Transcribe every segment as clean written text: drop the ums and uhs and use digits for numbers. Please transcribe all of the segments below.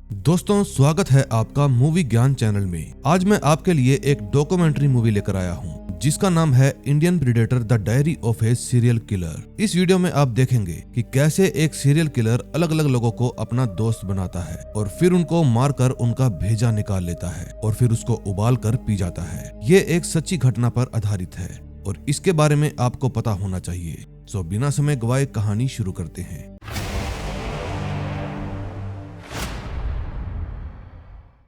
दोस्तों, स्वागत है आपका मूवी ज्ञान चैनल में। आज मैं आपके लिए एक डॉक्यूमेंट्री मूवी लेकर आया हूं, जिसका नाम है Indian predator the diary of A serial killer. इस वीडियो में आप देखेंगे कि कैसे एक सीरियल किलर अलग अलग लोगों को अपना दोस्त बनाता है और फिर उनको मारकर उनका भेजा निकाल लेता है और फिर उसको उबाल कर पी जाता है। ये एक सच्ची घटना पर आधारित है और इसके बारे में आपको पता होना चाहिए। सो बिना समय गवाए कहानी शुरू करते हैं।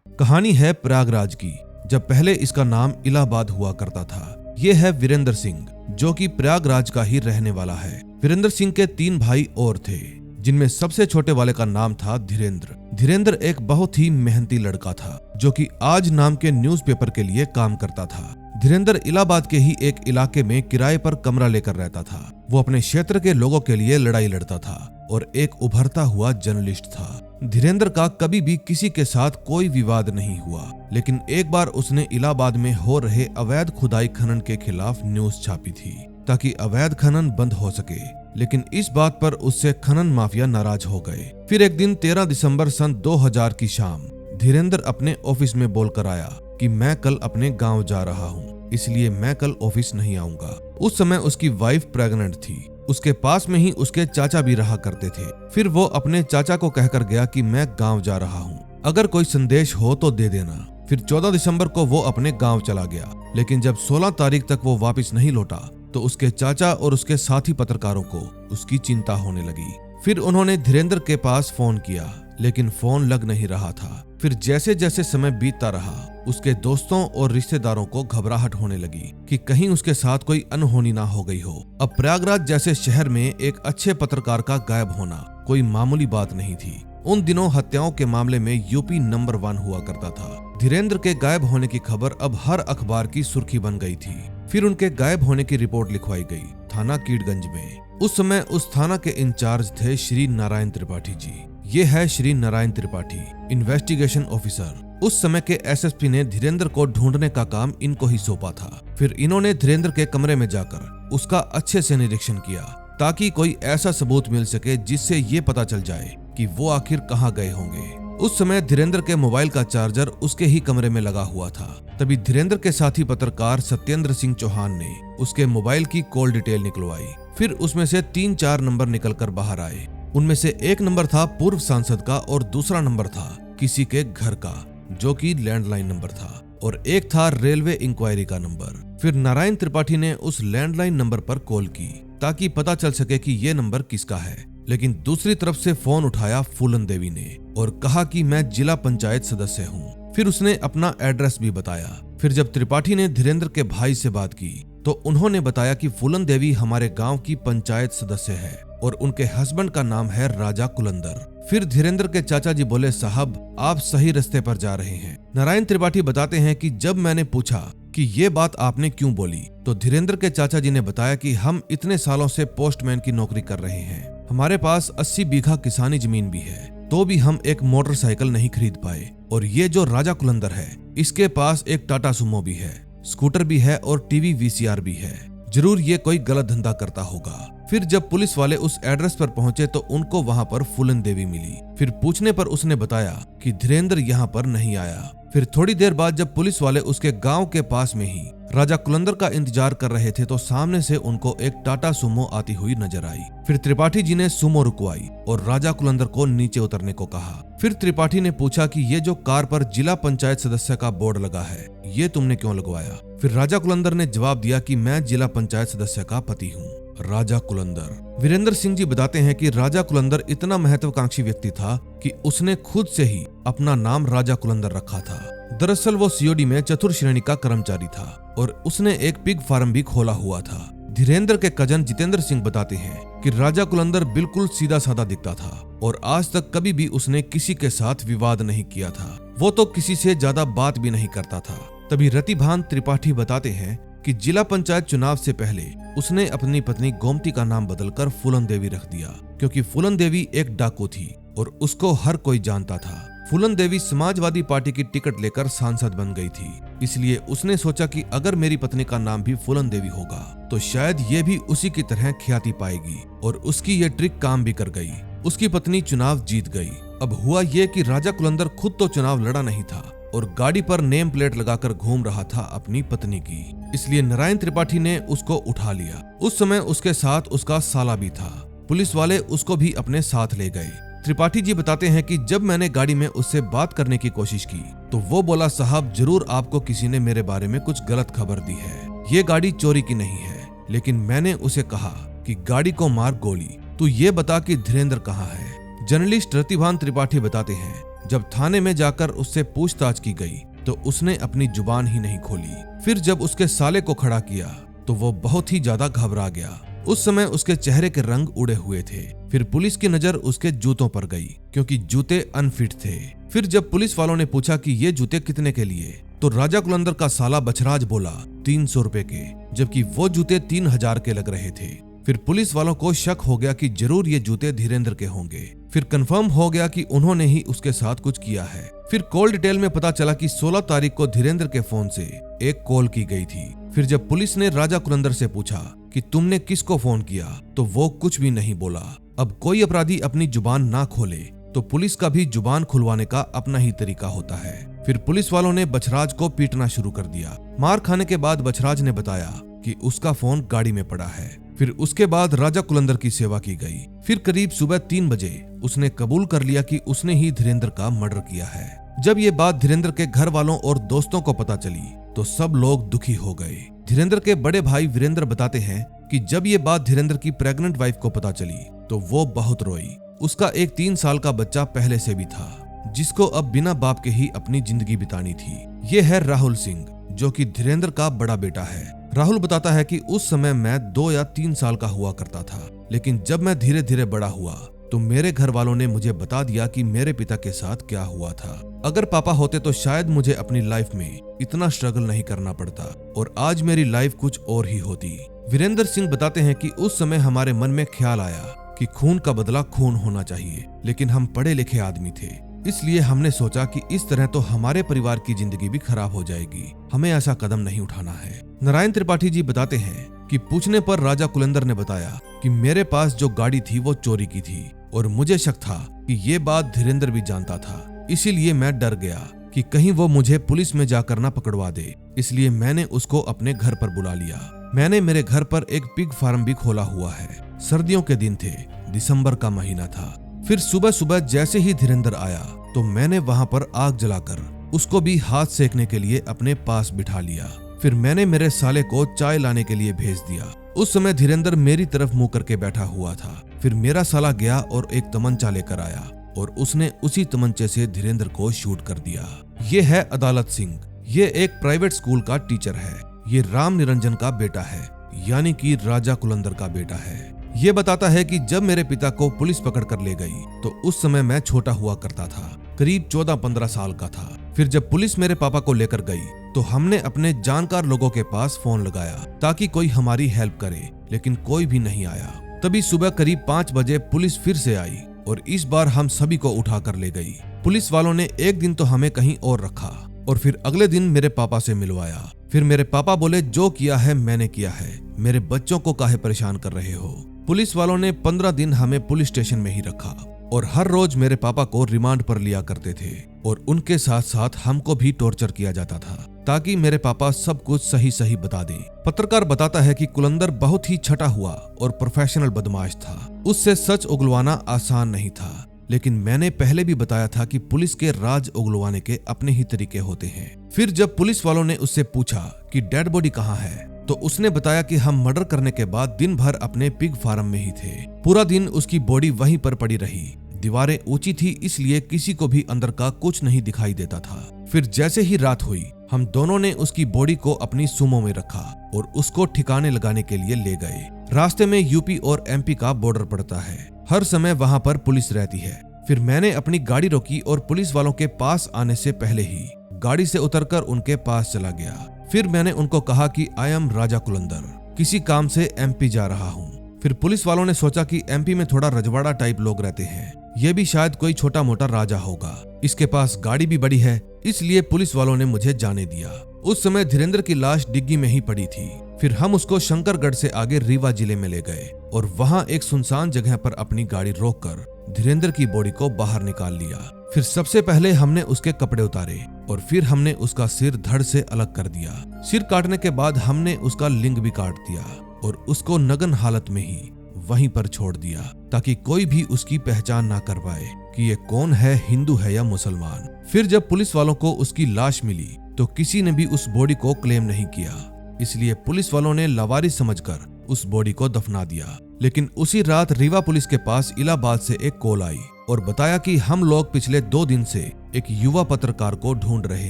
कहानी है प्रयागराज की, जब पहले इसका नाम इलाहाबाद हुआ करता था। ये है वीरेंद्र सिंह, जो कि प्रयागराज का ही रहने वाला है। वीरेंद्र सिंह के 3 भाई और थे, जिनमें सबसे छोटे वाले का नाम था धीरेंद्र। धीरेंद्र एक बहुत ही मेहनती लड़का था, जो कि आज नाम के न्यूज़पेपर के लिए काम करता था। धीरेंद्र इलाहाबाद के ही एक इलाके में किराए पर कमरा लेकर रहता था। वो अपने क्षेत्र के लोगों के लिए लड़ाई लड़ता था और एक उभरता हुआ जर्नलिस्ट था। धीरेंद्र का कभी भी किसी के साथ कोई विवाद नहीं हुआ, लेकिन एक बार उसने इलाहाबाद में हो रहे अवैध खुदाई खनन के खिलाफ न्यूज छापी थी, ताकि अवैध खनन बंद हो सके। लेकिन इस बात पर उससे खनन माफिया नाराज हो गए। फिर एक दिन 13 दिसंबर सन 2000 की शाम धीरेंद्र अपने ऑफिस में बोलकर आया कि मैं कल अपने गांव जा रहा हूं, इसलिए मैं कल ऑफिस नहीं आऊंगा। उस समय उसकी वाइफ प्रेग्नेंट थी। उसके पास में ही उसके चाचा भी रहा करते थे। फिर वो अपने चाचा को कहकर गया कि मैं गांव जा रहा हूँ, अगर कोई संदेश हो तो दे देना। फिर 14 दिसंबर को वो अपने गांव चला गया, लेकिन जब 16 तारीख तक वो वापस नहीं लौटा तो उसके चाचा और उसके साथी पत्रकारों को उसकी चिंता होने लगी। फिर उन्होंने धीरेंद्र के पास फोन किया, लेकिन फोन लग नहीं रहा था। फिर जैसे जैसे समय बीतता रहा, उसके दोस्तों और रिश्तेदारों को घबराहट होने लगी कि कहीं उसके साथ कोई अनहोनी ना हो गई हो। अब प्रयागराज जैसे शहर में एक अच्छे पत्रकार का गायब होना कोई मामूली बात नहीं थी। उन दिनों हत्याओं के मामले में यूपी नंबर 1 हुआ करता था। धीरेंद्र के गायब होने की खबर अब हर अखबार की सुर्खी बन गई थी। फिर उनके गायब होने की रिपोर्ट लिखवाई गई थाना कीड़गंज में। उस समय उस थाना के इंचार्ज थे श्री नारायण त्रिपाठी जी। ये है श्री नारायण त्रिपाठी, इन्वेस्टिगेशन ऑफिसर। उस समय के एसएसपी ने धीरेंद्र को ढूंढने का काम इनको ही सौंपा था। फिर इन्होंने धीरेंद्र के कमरे में जाकर उसका अच्छे से निरीक्षण किया, ताकि कोई ऐसा सबूत मिल सके जिससे ये पता चल जाए कि वो आखिर कहाँ गए होंगे। उस समय धीरेंद्र के मोबाइल का चार्जर उसके ही कमरे में लगा हुआ था। तभी धीरेंद्र के साथी पत्रकार सत्येंद्र सिंह चौहान ने उसके मोबाइल की कॉल डिटेल निकलवाई। फिर उसमें से 3-4 नंबर निकलकर बाहर आए। उनमें से एक नंबर था पूर्व सांसद का और दूसरा नंबर था किसी के घर का, जो कि लैंडलाइन नंबर था, और एक था रेलवे इंक्वायरी का नंबर। फिर नारायण त्रिपाठी ने उस लैंडलाइन नंबर पर कॉल की, ताकि पता चल सके कि ये नंबर किसका है। लेकिन दूसरी तरफ से फोन उठाया फूलन देवी ने और कहा कि मैं जिला पंचायत सदस्य हूँ। फिर उसने अपना एड्रेस भी बताया। फिर जब त्रिपाठी ने धीरेंद्र के भाई से बात की तो उन्होंने बताया कि फूलन देवी हमारे गांव की पंचायत सदस्य है और उनके हस्बैंड का नाम है राजा कुलंदर। फिर धीरेंद्र के चाचा जी बोले, साहब आप सही रास्ते पर जा रहे हैं। नारायण त्रिपाठी बताते हैं कि जब मैंने पूछा कि ये बात आपने क्यों बोली, तो धीरेंद्र के चाचा जी ने बताया कि हम इतने सालों से पोस्टमैन की नौकरी कर रहे हैं। हमारे पास 80 बीघा किसानी जमीन भी है, तो भी हम एक मोटरसाइकिल नहीं खरीद पाए। और ये जो राजा कुलंदर है, इसके पास एक टाटा सुमो भी है, स्कूटर भी है और टीवी VCR भी है। जरूर ये कोई गलत धंधा करता होगा। फिर जब पुलिस वाले उस एड्रेस पर पहुंचे तो उनको वहां पर फूलन देवी मिली। फिर पूछने पर उसने बताया कि धीरेंद्र यहाँ पर नहीं आया। फिर थोड़ी देर बाद जब पुलिस वाले उसके गांव के पास में ही राजा कुलंदर का इंतजार कर रहे थे तो सामने से उनको एक टाटा सुमो आती हुई नजर आई। फिर त्रिपाठी जी ने सुमो रुकवाई और राजा कुलंदर को नीचे उतरने को कहा। फिर त्रिपाठी ने पूछा कि ये जो कार पर जिला पंचायत सदस्य का बोर्ड लगा है, ये तुमने क्यों लगवाया? फिर राजा कुलंदर ने जवाब दिया कि मैं जिला पंचायत सदस्य का पति हूँ। राजा कुलंदर। वीरेंद्र सिंह जी बताते हैं कि राजा कुलंदर इतना महत्वाकांक्षी व्यक्ति था कि उसने खुद से ही अपना नाम राजा कुलंदर रखा था। दरअसल वो COD में चतुर्थ श्रेणी का कर्मचारी था और उसने एक पिग फार्म भी खोला हुआ था। धीरेंद्र के कजन जितेंद्र सिंह बताते हैं कि राजा कुलंदर बिल्कुल सीधा साधा दिखता था और आज तक कभी भी उसने किसी के साथ विवाद नहीं किया था। वो तो किसी से ज्यादा बात भी नहीं करता था। तभी रतिभान त्रिपाठी बताते हैं कि जिला पंचायत चुनाव से पहले उसने अपनी पत्नी गोमती का नाम बदलकर फूलन देवी रख दिया, क्योंकि फूलन देवी एक डाकू थी और उसको हर कोई जानता था। फूलन देवी समाजवादी पार्टी की टिकट लेकर सांसद बन गई थी, इसलिए उसने सोचा कि अगर मेरी पत्नी का नाम भी फूलन देवी होगा तो शायद ये भी उसी की तरह ख्याति पाएगी, और उसकी ये ट्रिक काम भी कर गई। उसकी पत्नी चुनाव जीत गई अब हुआ ये कि राजा कुलंदर खुद तो चुनाव लड़ा नहीं था और गाड़ी पर नेम प्लेट लगाकर घूम रहा था अपनी पत्नी की, इसलिए नारायण त्रिपाठी ने उसको उठा लिया। उस समय उसके साथ उसका साला भी था। पुलिस वाले उसको भी अपने साथ ले गए। त्रिपाठी जी बताते हैं कि जब मैंने गाड़ी में उससे बात करने की कोशिश की तो वो बोला, साहब जरूर आपको किसी ने मेरे बारे में कुछ गलत खबर दी है, ये गाड़ी चोरी की नहीं है। लेकिन मैंने उसे कहा कि गाड़ी को मार गोली, तू ये बता कि धीरेंद्र कहाँ है। जर्नलिस्ट रतिभान त्रिपाठी बताते हैं, जब थाने में जाकर उससे पूछताछ की गई तो उसने अपनी जुबान ही नहीं खोली। फिर जब उसके साले को खड़ा किया तो वो बहुत ही ज्यादा घबरा गया। उस समय उसके चेहरे के रंग उड़े हुए थे। फिर पुलिस की नजर उसके जूतों पर गई क्योंकि जूते अनफिट थे। फिर जब पुलिस वालों ने पूछा कि ये जूते कितने के लिए, तो राजा कुलंदर का साला बछराज बोला 300 रुपए के, जबकि वो जूते 3000 के लग रहे थे। फिर पुलिस वालों को शक हो गया कि जरूर ये जूते धीरेंद्र के होंगे। फिर कंफर्म हो गया कि उन्होंने ही उसके साथ कुछ किया है। फिर कॉल डिटेल में पता चला कि 16 तारीख को धीरेंद्र के फोन से एक कॉल की गई थी। फिर जब पुलिस ने राजा कुलंदर से पूछा कि तुमने किसको फोन किया, तो वो कुछ भी नहीं बोला। अब कोई अपराधी अपनी जुबान ना खोले तो पुलिस का भी जुबान खुलवाने का अपना ही तरीका होता है। फिर पुलिस वालों ने बछराज को पीटना शुरू कर दिया। मार खाने के बाद बछराज ने बताया कि उसका फोन गाड़ी में पड़ा है। फिर उसके बाद राजा कुलंदर की सेवा की गई। फिर करीब सुबह 3 बजे उसने कबूल कर लिया कि उसने ही धीरेंद्र का मर्डर किया है। जब ये बात धीरेंद्र के घर वालों और दोस्तों को पता चली तो सब लोग दुखी हो गए। धीरेंद्र के बड़े भाई वीरेंद्र बताते हैं कि जब ये बात धीरेंद्र की प्रेग्नेंट वाइफ को पता चली तो वो बहुत रोई। उसका एक 3 साल का बच्चा पहले से भी था, जिसको अब बिना बाप के ही अपनी जिंदगी बितानी थी। ये है राहुल सिंह, जो कि धीरेंद्र का बड़ा बेटा है। राहुल बताता है कि उस समय मैं 2 या 3 साल का हुआ करता था, लेकिन जब मैं धीरे धीरे बड़ा हुआ तो मेरे घर वालों ने मुझे बता दिया कि मेरे पिता के साथ क्या हुआ था। अगर पापा होते तो शायद मुझे अपनी लाइफ में इतना स्ट्रगल नहीं करना पड़ता और आज मेरी लाइफ कुछ और ही होती। वीरेंद्र सिंह बताते हैं कि उस समय हमारे मन में ख्याल आया कि खून का बदला खून होना चाहिए, लेकिन हम पढ़े लिखे आदमी थे, इसलिए हमने सोचा कि इस तरह तो हमारे परिवार की जिंदगी भी खराब हो जाएगी, हमें ऐसा कदम नहीं उठाना है। नारायण त्रिपाठी जी बताते हैं कि पूछने पर राजा कुलंदर ने बताया कि मेरे पास जो गाड़ी थी वो चोरी की थी और मुझे शक था कि ये बात धीरेंद्र भी जानता था, इसीलिए मैं डर गया कि कहीं वो मुझे पुलिस में जाकर ना पकड़वा दे, इसलिए मैंने उसको अपने घर पर बुला लिया। मैंने मेरे घर पर एक पिग फार्म भी खोला हुआ है। सर्दियों के दिन थे, दिसंबर का महीना था। फिर सुबह सुबह जैसे ही धीरेंद्र आया तो मैंने वहां पर आग जलाकर उसको भी हाथ सेकने के लिए अपने पास बिठा लिया। फिर मैंने मेरे साले को चाय लाने के लिए भेज दिया। उस समय धीरेंद्र मेरी तरफ मुंह करके बैठा हुआ था। फिर मेरा साला गया और एक तमंचा लेकर आया और उसने उसी तमंचे से धीरेंद्र को शूट कर दिया। ये है अदालत सिंह, ये एक प्राइवेट स्कूल का टीचर है। ये राम निरंजन का बेटा है, यानी कि राजा कुलंदर का बेटा है। ये बताता है कि जब मेरे पिता को पुलिस पकड़ कर ले गई तो उस समय मैं छोटा हुआ करता था, करीब 14-15 साल का था। फिर जब पुलिस मेरे पापा को लेकर गई तो हमने अपने जानकार लोगों के पास फोन लगाया ताकि कोई हमारी हेल्प करे, लेकिन कोई भी नहीं आया। तभी सुबह करीब 5 बजे पुलिस फिर से आई और इस बार हम सभी को उठा कर ले गई। पुलिस वालों ने एक दिन तो हमें कहीं और रखा और फिर अगले दिन मेरे पापा से मिलवाया। फिर मेरे पापा बोले, जो किया है मैंने किया है, मेरे बच्चों को काहे परेशान कर रहे हो। पुलिस वालों ने 15 दिन हमें पुलिस स्टेशन में ही रखा और हर रोज मेरे पापा को रिमांड पर लिया करते थे और उनके साथ साथ हमको भी टॉर्चर किया जाता था ताकि मेरे पापा सब कुछ सही सही बता दें। पत्रकार बताता है कि कुलंदर बहुत ही छटा हुआ और प्रोफेशनल बदमाश था। उससे सच उगलवाना आसान नहीं था, लेकिन मैंने पहले भी बताया था कि पुलिस के राज उगलवाने के अपने ही तरीके होते हैं। फिर जब पुलिस वालों ने उससे पूछा कि डेड बॉडी कहाँ है तो उसने बताया कि हम मर्डर करने के बाद दिन भर अपने पिग फार्म में ही थे। पूरा दिन उसकी बॉडी वहीं पर पड़ी रही। दीवारें ऊंची थी, इसलिए किसी को भी अंदर का कुछ नहीं दिखाई देता था। फिर जैसे ही रात हुई हम दोनों ने उसकी बॉडी को अपनी सुमो में रखा और उसको ठिकाने लगाने के लिए ले गए। रास्ते में यूपी और एमपी का बॉर्डर पड़ता है, हर समय वहां पर पुलिस रहती है। फिर मैंने अपनी गाड़ी रोकी और पुलिस वालों के पास आने से पहले ही गाड़ी से उतरकर उनके पास चला गया। फिर मैंने उनको कहा कि आई एम राजा कुलंदर, किसी काम से एमपी जा रहा हूँ। फिर पुलिस वालों ने सोचा कि एमपी में थोड़ा रजवाड़ा टाइप लोग रहते हैं, ये भी शायद कोई छोटा मोटा राजा होगा, इसके पास गाड़ी भी बड़ी है, इसलिए पुलिस वालों ने मुझे जाने दिया। उस समय धीरेंद्र की लाश डिग्गी में ही पड़ी थी। फिर हम उसको शंकरगढ़ से आगे रीवा जिले में ले गए और वहां एक सुनसान जगह पर अपनी गाड़ी रोककर धीरेंद्र की बॉडी को बाहर निकाल लिया। फिर सबसे पहले हमने उसके कपड़े उतारे और फिर हमने उसका सिर धड़ से अलग कर दिया। सिर काटने के बाद हमने उसका लिंग भी काट दिया और उसको नग्न हालत में ही वहीं पर छोड़ दिया ताकि कोई भी उसकी पहचान ना कर पाए कि ये कौन है, हिंदू है या मुसलमान। फिर जब पुलिस वालों को उसकी लाश मिली तो किसी ने भी उस बॉडी को क्लेम नहीं किया, इसलिए पुलिस वालों ने लावारिस समझकर उस बॉडी को दफना दिया। लेकिन उसी रात रीवा पुलिस के पास इलाहाबाद से एक कॉल आई और बताया कि हम लोग पिछले 2 दिन से एक युवा पत्रकार को ढूंढ रहे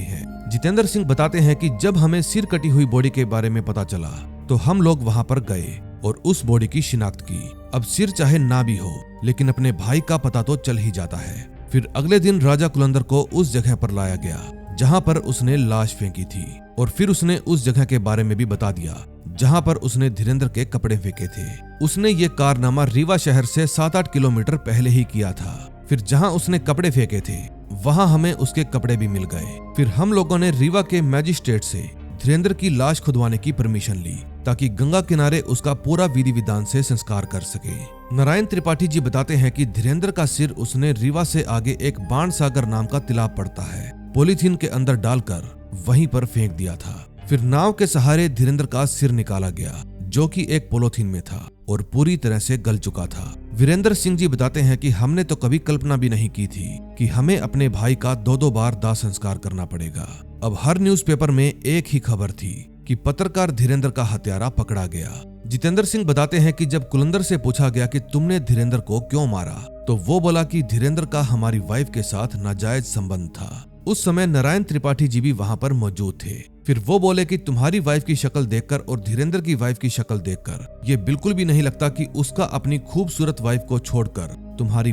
हैं। जितेंद्र सिंह बताते हैं कि जब हमें सिर कटी हुई बॉडी के बारे में पता चला तो हम लोग वहां पर गए और उस बॉडी की शिनाख्त की। अब सिर चाहे ना भी हो लेकिन अपने भाई का पता तो चल ही जाता है। फिर अगले दिन राजा कुलंदर को उस जगह पर लाया गया जहां पर उसने लाश फेंकी थी और फिर उसने उस जगह के बारे में भी बता दिया जहां पर उसने धीरेंद्र के कपड़े फेंके थे। उसने ये कारनामा रीवा शहर से 7-8 किलोमीटर पहले ही किया था। फिर जहां उसने कपड़े फेंके थे वहां हमें उसके कपड़े भी मिल गए। फिर हम लोगों ने रीवा के मैजिस्ट्रेट से धीरेंद्र की लाश खुदवाने की परमिशन ली ताकि गंगा किनारे उसका पूरा विधि विधान से संस्कार कर सके। नारायण त्रिपाठी जी बताते हैं कि धीरेंद्र का सिर उसने रीवा से आगे एक बाण सागर नाम का तालाब पड़ता है, पॉलीथीन के अंदर डालकर वहीं पर फेंक दिया था। फिर नाव के सहारे धीरेंद्र का सिर निकाला गया जो कि एक पॉलीथीन में था और पूरी तरह से गल चुका था। वीरेंद्र सिंह जी बताते हैं कि हमने तो कभी कल्पना भी नहीं की थी कि हमें अपने भाई का 2-2 बार दाह संस्कार करना पड़ेगा। अब हर न्यूज़पेपर में एक ही खबर थी कि पत्रकार धीरेंद्र का हत्यारा पकड़ा गया। जितेंद्र सिंह बताते हैं कि जब कुलंदर से पूछा गया कि तुमने धीरेंद्र को क्यों मारा तो वो बोला कि धीरेंद्र का हमारी वाइफ के साथ नाजायज संबंध था। उस समय नारायण त्रिपाठी जी भी वहां पर मौजूद थे। फिर वो बोले कि तुम्हारी वाइफ की शक्ल देखकर और धीरेंद्र की वाइफ की शक्ल देखकर ये बिल्कुल भी नहीं लगता कि उसका अपनी खूबसूरत वाइफ को छोड़कर तुम्हारी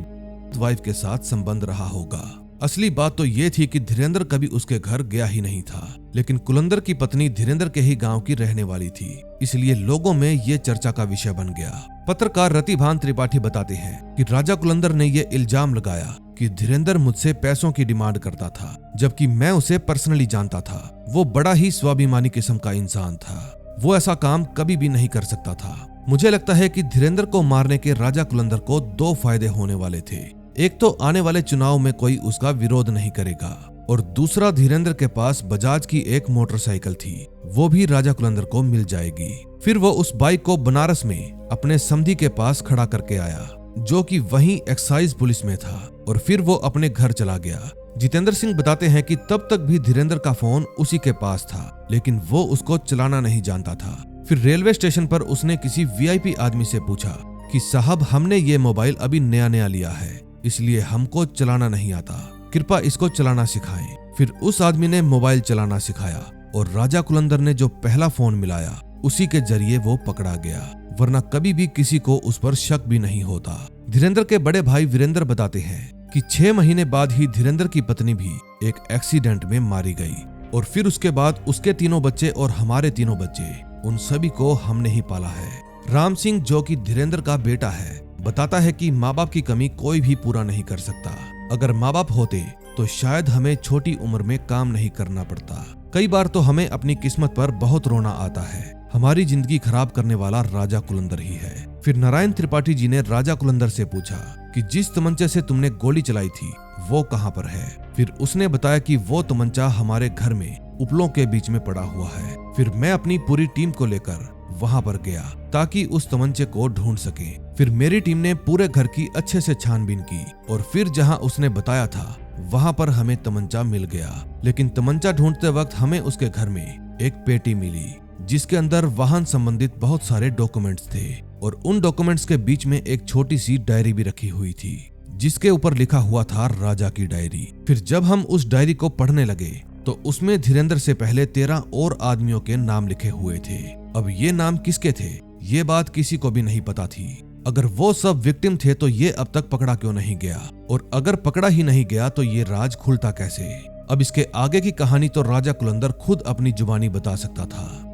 वाइफ के साथ संबंध रहा होगा। असली बात तो ये थी कि धीरेंद्र कभी उसके घर गया ही नहीं था, लेकिन कुलंदर की पत्नी धीरेंद्र के ही गांव की रहने वाली थी, इसलिए लोगों में ये चर्चा का विषय बन गया। पत्रकार रतिभान त्रिपाठी बताते हैं कि राजा कुलंदर ने ये इल्जाम लगाया कि धीरेंद्र मुझसे पैसों की डिमांड करता था, जबकि मैं उसे पर्सनली जानता था। वो बड़ा ही स्वाभिमानी किस्म का इंसान था, वो ऐसा काम कभी भी नहीं कर सकता था। मुझे लगता है कि धीरेंद्र को मारने के राजा कुलंदर को 2 फायदे होने वाले थे। एक तो आने वाले चुनाव में कोई उसका विरोध नहीं करेगा और दूसरा धीरेंद्र के पास बजाज की एक मोटरसाइकिल थी, वो भी राजा कुलंदर को मिल जाएगी। फिर वो उस बाइक को बनारस में अपने समधी के पास खड़ा करके आया जो कि वहीं एक्साइज पुलिस में था और फिर वो अपने घर चला गया। जितेंद्र सिंह बताते हैं कि तब तक भी धीरेंद्र का फोन उसी के पास था, लेकिन वो उसको चलाना नहीं जानता था। फिर रेलवे स्टेशन पर उसने किसी वीआईपी आदमी से पूछा कि साहब हमने ये मोबाइल अभी नया नया लिया है, इसलिए हमको चलाना नहीं आता, कृपया इसको चलाना सिखाएं। फिर उस आदमी ने मोबाइल चलाना सिखाया और राजा कुलंदर ने जो पहला फोन मिलाया उसी के जरिए वो पकड़ा गया, वरना कभी भी किसी को उस पर शक भी नहीं होता। धीरेंद्र के बड़े भाई वीरेंद्र बताते हैं कि 6 महीने बाद ही धीरेंद्र की पत्नी भी एक एक्सीडेंट में मारी गई और फिर उसके बाद उसके 3 बच्चे और हमारे 3 बच्चे, उन सभी को हमने ही पाला है। राम सिंह जो कि धीरेंद्र का बेटा है बताता है कि माँ बाप की कमी कोई भी पूरा नहीं कर सकता। अगर माँ बाप होते तो शायद हमें छोटी उम्र में काम नहीं करना पड़ता। कई बार तो हमें अपनी किस्मत पर बहुत रोना आता है। हमारी जिंदगी खराब करने वाला राजा कुलंदर ही है। फिर नारायण त्रिपाठी जी ने राजा कुलंदर से पूछा कि जिस तमंचे से तुमने गोली चलाई थी वो कहाँ पर है। फिर उसने बताया कि वो तमंचा हमारे घर में उपलों के बीच में पड़ा हुआ है। फिर मैं अपनी पूरी टीम को लेकर वहां पर गया ताकि उस तमंचे को ढूंढ सके। फिर मेरी टीम ने पूरे घर की अच्छे से छानबीन की और फिर जहां उसने बताया था वहां पर हमें तमंचा मिल गया। लेकिन तमंचा ढूंढते वक्त हमें उसके घर में एक पेटी मिली जिसके अंदर वाहन संबंधित बहुत सारे डॉक्यूमेंट्स थे और उन डॉक्यूमेंट्स के बीच में एक छोटी सी डायरी भी रखी हुई थी जिसके ऊपर लिखा हुआ था राजा की डायरी। फिर जब हम उस डायरी को पढ़ने लगे तो उसमें धीरेंद्र से पहले 13 और आदमियों के नाम लिखे हुए थे। अब ये नाम किसके थे ये बात किसी को भी नहीं पता थी। अगर वो सब विक्टिम थे तो ये अब तक पकड़ा क्यों नहीं गया, और अगर पकड़ा ही नहीं गया तो ये राज खुलता कैसे। अब इसके आगे की कहानी तो राजा कुलंदर खुद अपनी जुबानी बता सकता था।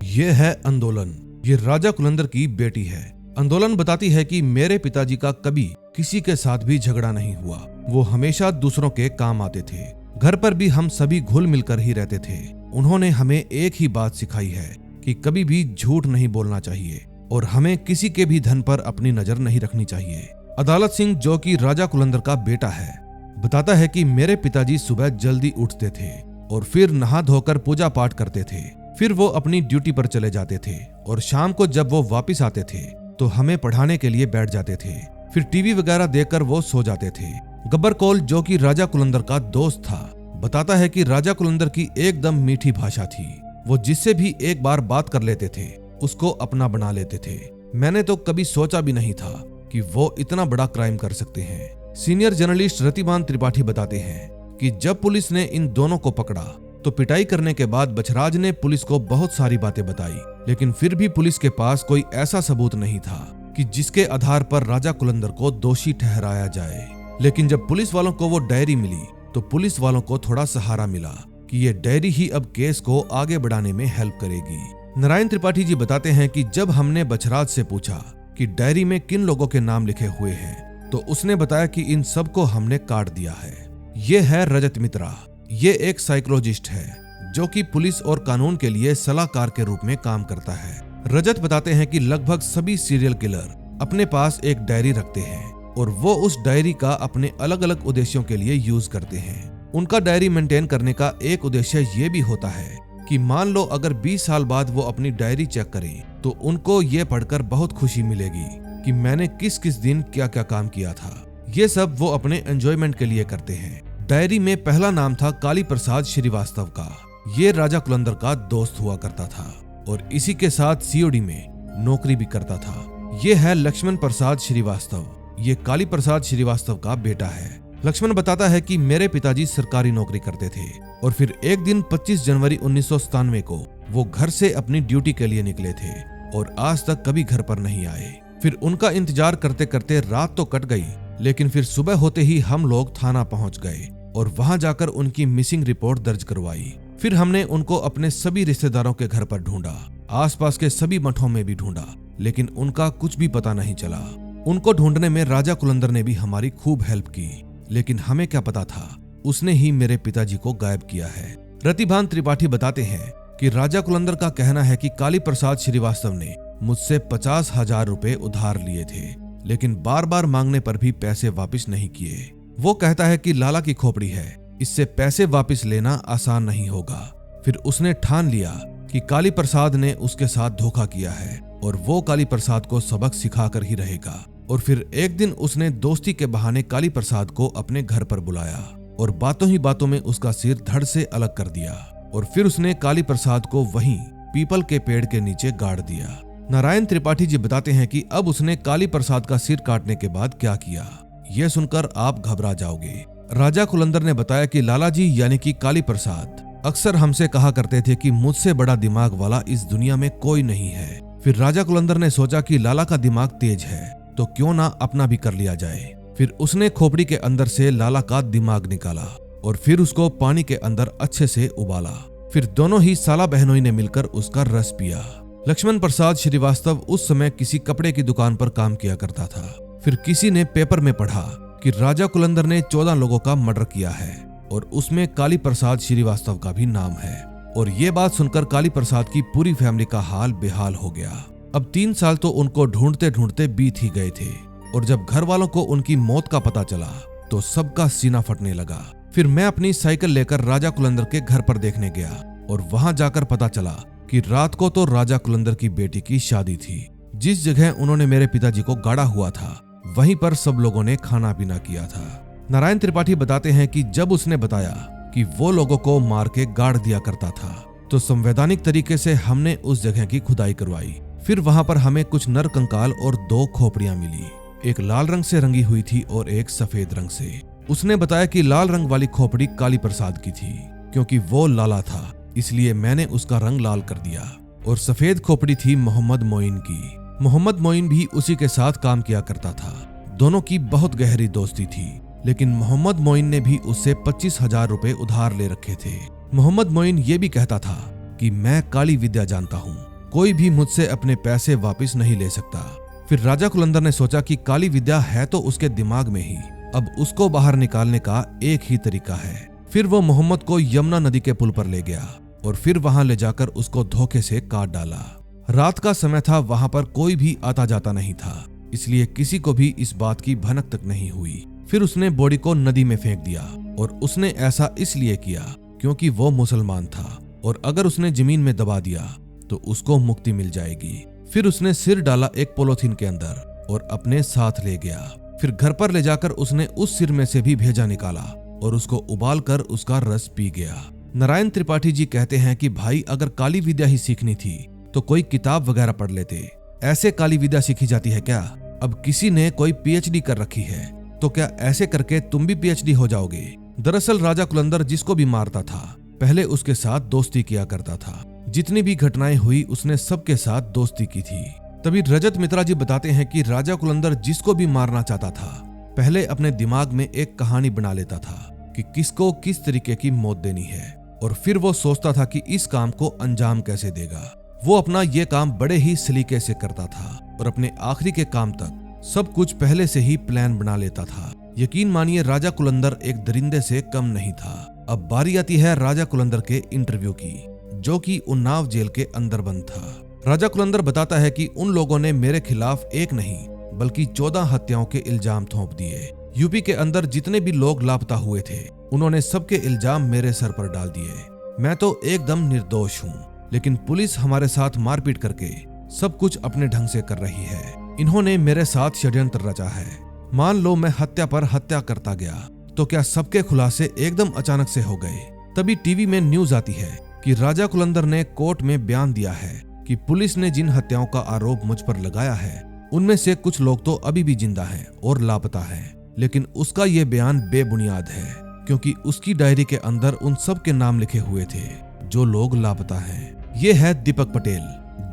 ये है आंदोलन। ये राजा कुलंदर की बेटी है। आंदोलन बताती है कि मेरे पिताजी का कभी किसी के साथ भी झगड़ा नहीं हुआ, वो हमेशा दूसरों के काम आते थे। घर पर भी हम सभी घुल मिलकर ही रहते थे। उन्होंने हमें एक ही बात सिखाई है कि कभी भी झूठ नहीं बोलना चाहिए और हमें किसी के भी धन पर अपनी नजर नहीं रखनी चाहिए। अदालत सिंह, जो कि राजा कुलंदर का बेटा है, बताता है कि मेरे पिताजी सुबह जल्दी उठते थे और फिर नहा धोकर पूजा पाठ करते थे। फिर वो अपनी ड्यूटी पर चले जाते थे और शाम को जब वो वापस आते थे तो हमें पढ़ाने के लिए बैठ जाते थे। फिर टीवी वगैरह देखकर वो सो जाते थे। गब्बर कौल, जो कि राजा कुलंदर का दोस्त था, बताता है कि राजा कुलंदर की एकदम मीठी भाषा थी। वो जिससे भी एक बार बात कर लेते थे उसको अपना बना लेते थे। मैंने तो कभी सोचा भी नहीं था कि वो इतना बड़ा क्राइम कर सकते हैं। सीनियर जर्नलिस्ट रतिभान त्रिपाठी बताते हैं कि जब पुलिस ने इन दोनों को पकड़ा तो पिटाई करने के बाद बछराज ने पुलिस को बहुत सारी बातें बताई, लेकिन फिर भी पुलिस के पास कोई ऐसा सबूत नहीं था कि जिसके आधार पर राजा कुलंदर को दोषी ठहराया जाए। लेकिन जब पुलिस वालों को वो डायरी मिली तो पुलिस वालों को थोड़ा सहारा मिला कि ये डायरी ही अब केस को आगे बढ़ाने में हेल्प करेगी। नारायण त्रिपाठी जी बताते हैं कि जब हमने बछराज से पूछा कि डायरी में किन लोगों के नाम लिखे हुए हैं तो उसने बताया कि इन सबको हमने काट दिया है। ये है रजत मित्रा। ये एक साइकोलॉजिस्ट है जो कि पुलिस और कानून के लिए सलाहकार के रूप में काम करता है। रजत बताते हैं कि लगभग सभी सीरियल किलर अपने पास एक डायरी रखते हैं और वो उस डायरी का अपने अलग अलग उद्देश्यों के लिए यूज करते हैं। उनका डायरी मेंटेन करने का एक उद्देश्य ये भी होता है कि मान लो अगर 20 साल बाद वो अपनी डायरी चेक करें तो उनको ये पढ़कर बहुत खुशी मिलेगी कि मैंने किस किस दिन क्या क्या काम किया था। ये सब वो अपने एंजॉयमेंट के लिए करते हैं। डायरी में पहला नाम था काली प्रसाद श्रीवास्तव का। ये राजा कुलंदर का दोस्त हुआ करता था और इसी के साथ सीओडी में नौकरी भी करता था। ये है लक्ष्मण प्रसाद श्रीवास्तव। ये काली प्रसाद श्रीवास्तव का बेटा है। लक्ष्मण बताता है कि मेरे पिताजी सरकारी नौकरी करते थे और फिर एक दिन 25 जनवरी 1997 को वो घर से अपनी ड्यूटी के लिए निकले थे और आज तक कभी घर पर नहीं आए। फिर उनका इंतजार करते करते रात तो कट गई, लेकिन फिर सुबह होते ही हम लोग थाना पहुंच गए और वहां जाकर उनकी मिसिंग रिपोर्ट दर्ज करवाई। फिर हमने उनको अपने सभी रिश्तेदारों के घर पर ढूंढा, आसपास के सभी मठों में भी ढूंढा, लेकिन उनका कुछ भी पता नहीं चला। उनको ढूंढने में राजा कुलंदर ने भी हमारी खूब हेल्प की, लेकिन हमें क्या पता था उसने ही मेरे पिताजी को गायब किया है। रतिभान त्रिपाठी बताते हैं कि राजा कुलंदर का कहना है कि काली प्रसाद श्रीवास्तव ने मुझसे 50,000 रुपए उधार लिए थे, लेकिन बार बार मांगने पर भी पैसे वापस नहीं किए। वो कहता है कि लाला की खोपड़ी है, इससे पैसे वापस लेना आसान नहीं होगा। फिर उसने ठान लिया कि काली प्रसाद ने उसके साथ धोखा किया है और वो काली प्रसाद को सबक सिखाकर ही रहेगा। और फिर एक दिन उसने दोस्ती के बहाने काली प्रसाद को अपने घर पर बुलाया और बातों ही बातों में उसका सिर धड़ से अलग कर दिया और फिर उसने काली प्रसाद को वहीं पीपल के पेड़ के नीचे गाड़ दिया। नारायण त्रिपाठी जी बताते हैं कि अब उसने काली प्रसाद का सिर काटने के बाद क्या किया, यह सुनकर आप घबरा जाओगे। राजा कुलंदर ने बताया कि लाला जी यानी कि काली प्रसाद अक्सर हमसे कहा करते थे कि मुझसे बड़ा दिमाग वाला इस दुनिया में कोई नहीं है। फिर राजा कुलंदर ने सोचा कि लाला का दिमाग तेज है तो क्यों ना अपना भी कर लिया जाए। फिर उसने खोपड़ी के अंदर से लाला का दिमाग निकाला और फिर उसको पानी के अंदर अच्छे से उबाला। फिर दोनों ही साला बहनोई ने मिलकर उसका रस पिया। लक्ष्मण प्रसाद श्रीवास्तव उस समय किसी कपड़े की दुकान पर काम किया करता था। फिर किसी ने पेपर में पढ़ा कि राजा कुलंदर ने 14 लोगों का मर्डर किया है और उसमें काली प्रसाद श्रीवास्तव का भी नाम है। और ये बात सुनकर काली प्रसाद की पूरी फैमिली का हाल बेहाल हो गया। अब 3 साल तो उनको ढूंढते ढूंढते बीत ही गए थे और जब घर वालों को उनकी मौत का पता चला तो सबका सीना फटने लगा। फिर मैं अपनी साइकिल लेकर राजा कुलंदर के घर पर देखने गया और वहां जाकर पता चला कि रात को तो राजा कुलंदर की बेटी की शादी थी। जिस जगह उन्होंने मेरे पिताजी को गाड़ा हुआ था वहीं पर सब लोगों ने खाना पीना किया था। नारायण त्रिपाठी बताते हैं कि जब उसने बताया कि वो लोगों को मार के गाड़ दिया करता था तो संवैधानिक तरीके से हमने उस जगह की खुदाई करवाई। फिर वहां पर हमें कुछ नर कंकाल और 2 खोपड़ियां मिली, एक लाल रंग से रंगी हुई थी और एक सफेद रंग से। उसने बताया कि लाल रंग वाली खोपड़ी काली प्रसाद की थी, क्योंकि वो लाला था इसलिए मैंने उसका रंग लाल कर दिया, और सफेद खोपड़ी थी मोहम्मद मोइन की। मोहम्मद मोइन भी उसी के साथ काम किया करता था। दोनों की बहुत गहरी दोस्ती थी, लेकिन मोहम्मद मोइन ने भी उससे 25,000 रुपए उधार ले रखे थे। मोहम्मद मोइन ये भी कहता था कि मैं काली विद्या जानता हूँ, कोई भी मुझसे अपने पैसे वापस नहीं ले सकता। फिर राजा कुलंदर ने सोचा कि काली विद्या है तो उसके दिमाग में ही, अब उसको बाहर निकालने का एक ही तरीका है। फिर वो मोहम्मद को यमुना नदी के पुल पर ले गया और फिर वहां ले जाकर उसको धोखे से काट डाला। रात का समय था, वहां पर कोई भी आता जाता नहीं था, इसलिए किसी को भी इस बात की भनक तक नहीं हुई। फिर उसने बॉडी को नदी में फेंक दिया और उसने ऐसा इसलिए किया क्योंकि वो मुसलमान था और अगर उसने जमीन में दबा दिया तो उसको मुक्ति मिल जाएगी। फिर उसने सिर डाला एक पॉलीथीन के अंदर और अपने साथ ले गया। फिर घर पर ले जाकर उसने उस सिर में से भी भेजा निकाला और उसको उबाल कर उसका रस पी गया। नारायण त्रिपाठी जी कहते हैं कि भाई अगर काली विद्या ही सीखनी थी तो कोई किताब वगैरह पढ़ लेते। ऐसे काली विद्या सीखी जाती है क्या? अब किसी ने कोई पीएचडी कर रखी है तो क्या ऐसे करके तुम भी पीएचडी हो जाओगे? दरअसल राजा कुलंदर जिसको भी मारता था पहले उसके साथ दोस्ती किया करता था। जितनी भी घटनाएं हुई उसने सबके साथ दोस्ती की थी। तभी रजत मित्रा जी बताते हैं कि राजा कुलंदर जिसको भी मारना चाहता था पहले अपने दिमाग में एक कहानी बना लेता था कि किसको किस तरीके की मौत देनी है और फिर वो सोचता था कि इस काम को अंजाम कैसे देगा। वो अपना ये काम बड़े ही सलीके से करता था और अपने आखिरी के काम तक सब कुछ पहले से ही प्लान बना लेता था। यकीन मानिए राजा कुलंदर एक दरिंदे से कम नहीं था। अब बारी आती है राजा कुलंदर के इंटरव्यू की, जो कि उन्नाव जेल के अंदर बंद था। राजा कुलंदर बताता है कि उन लोगों ने मेरे खिलाफ एक नहीं बल्कि 14 हत्याओं के इल्जाम थोप दिए। यूपी के अंदर जितने भी लोग लापता हुए थे उन्होंने सबके इल्जाम मेरे सर पर डाल दिए। मैं तो एकदम निर्दोष हूँ, लेकिन पुलिस हमारे साथ मारपीट करके सब कुछ अपने ढंग से कर रही है। इन्होंने मेरे साथ षड्यंत्र रचा है। मान लो मैं हत्या पर हत्या करता गया तो क्या सबके खुलासे एकदम अचानक से हो गए? तभी टीवी में न्यूज आती है कि राजा कुलंदर ने कोर्ट में बयान दिया है कि पुलिस ने जिन हत्याओं का आरोप मुझ पर लगाया है उनमें से कुछ लोग तो अभी भी जिंदा हैं और लापता हैं। लेकिन उसका ये बयान बेबुनियाद है क्योंकि उसकी डायरी के अंदर उन सब के नाम लिखे हुए थे जो लोग लापता हैं। ये है दीपक पटेल,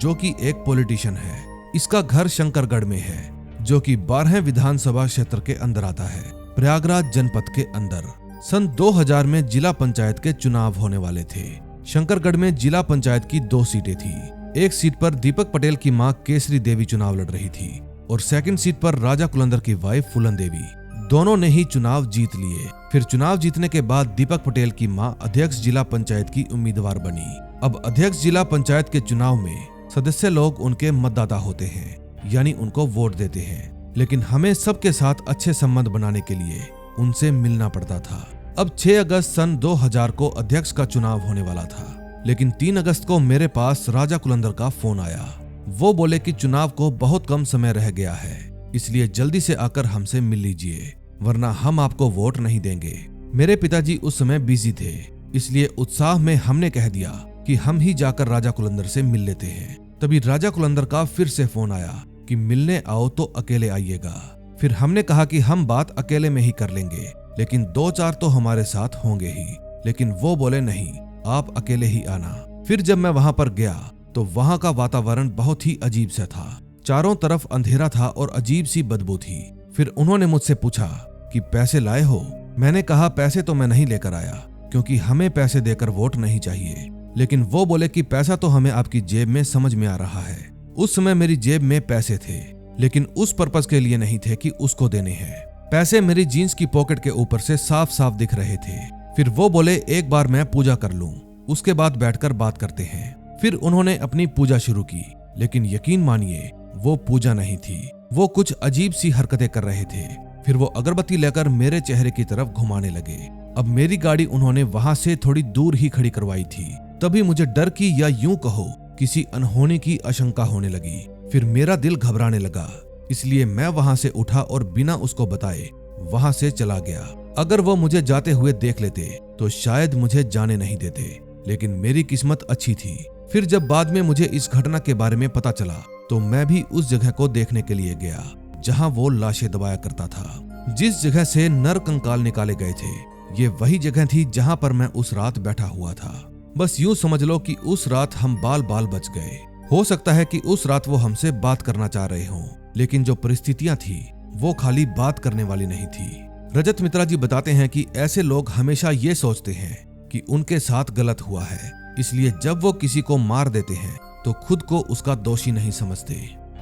जो कि एक पॉलिटिशियन है। इसका घर शंकरगढ़ में है, जो कि 12वें विधानसभा क्षेत्र के अंदर आता है, प्रयागराज जनपद के अंदर। सन 2000 में जिला पंचायत के चुनाव होने वाले थे। शंकरगढ़ में जिला पंचायत की 2 सीटें थी। एक सीट पर दीपक पटेल की मां केसरी देवी चुनाव लड़ रही थी और सेकंड सीट पर राजा कुलंदर की वाइफ फूलन देवी। दोनों ने ही चुनाव जीत लिए। फिर चुनाव जीतने के बाद दीपक पटेल की मां अध्यक्ष जिला पंचायत की उम्मीदवार बनी। अब अध्यक्ष जिला पंचायत के चुनाव में सदस्य लोग उनके मतदाता होते हैं, यानी उनको वोट देते हैं। लेकिन हमें सबके साथ अच्छे संबंध बनाने के लिए उनसे मिलना पड़ता था। अब 6 अगस्त सन 2000 को अध्यक्ष का चुनाव होने वाला था, लेकिन 3 अगस्त को मेरे पास राजा कुलंदर का फोन आया। वो बोले कि चुनाव को बहुत कम समय रह गया है, इसलिए जल्दी से आकर हमसे मिल लीजिए, वरना हम आपको वोट नहीं देंगे। मेरे पिताजी उस समय बिजी थे, इसलिए उत्साह में हमने कह दिया कि हम ही जाकर राजा कुलंदर से मिल लेते हैं। तभी राजा कुलंदर का फिर से फोन आया कि मिलने आओ तो अकेले आइएगा। फिर हमने कहा कि हम बात अकेले में ही कर लेंगे, लेकिन 2-4 तो हमारे साथ होंगे ही। लेकिन वो बोले नहीं, आप अकेले ही आना। फिर जब मैं वहां पर गया तो वहां का वातावरण बहुत ही अजीब सा था। चारों तरफ अंधेरा था और अजीब सी बदबू थी। फिर उन्होंने मुझसे पूछा कि पैसे लाए हो? मैंने कहा पैसे तो मैं नहीं लेकर आया, क्योंकि हमें पैसे देकर वोट नहीं चाहिए। लेकिन वो बोले कि पैसा तो हमें आपकी जेब में समझ में आ रहा है। उस समय मेरी जेब में पैसे थे, लेकिन उस पर्पस के लिए नहीं थे कि उसको देने हैं। पैसे मेरी जीन्स की पॉकेट के ऊपर से साफ साफ दिख रहे थे। फिर वो बोले एक बार मैं पूजा कर लूं, उसके बाद बैठकर बात करते हैं। फिर उन्होंने अपनी पूजा शुरू की, लेकिन यकीन मानिए वो पूजा नहीं थी। वो कुछ अजीब सी हरकतें कर रहे थे। फिर वो अगरबत्ती लेकर मेरे चेहरे की तरफ घुमाने लगे। अब मेरी गाड़ी उन्होंने वहां से थोड़ी दूर ही खड़ी करवाई थी। तभी मुझे डर की या यूं कहो किसी अनहोनी की आशंका होने लगी। फिर मेरा दिल घबराने लगा, इसलिए मैं वहां से उठा और बिना उसको बताए वहां से चला गया। अगर वो मुझे जाते हुए देख लेते तो शायद मुझे जाने नहीं देते, लेकिन मेरी किस्मत अच्छी थी। फिर जब बाद में मुझे इस घटना के बारे में पता चला तो मैं भी उस जगह को देखने के लिए गया जहां वो लाशें दबाया करता था। जिस जगह से नर कंकाल निकाले गए थे, ये वही जगह थी जहां पर मैं उस रात बैठा हुआ था। बस यूं समझ लो कि उस रात हम बाल बाल बच गए। हो सकता है कि उस रात वो हमसे बात करना चाह रहे हों, लेकिन जो परिस्थितियां थी वो खाली बात करने वाली नहीं थी। रजत मित्रा जी बताते हैं कि ऐसे लोग हमेशा ये सोचते हैं कि उनके साथ गलत हुआ है, इसलिए जब वो किसी को मार देते हैं तो खुद को उसका दोषी नहीं समझते।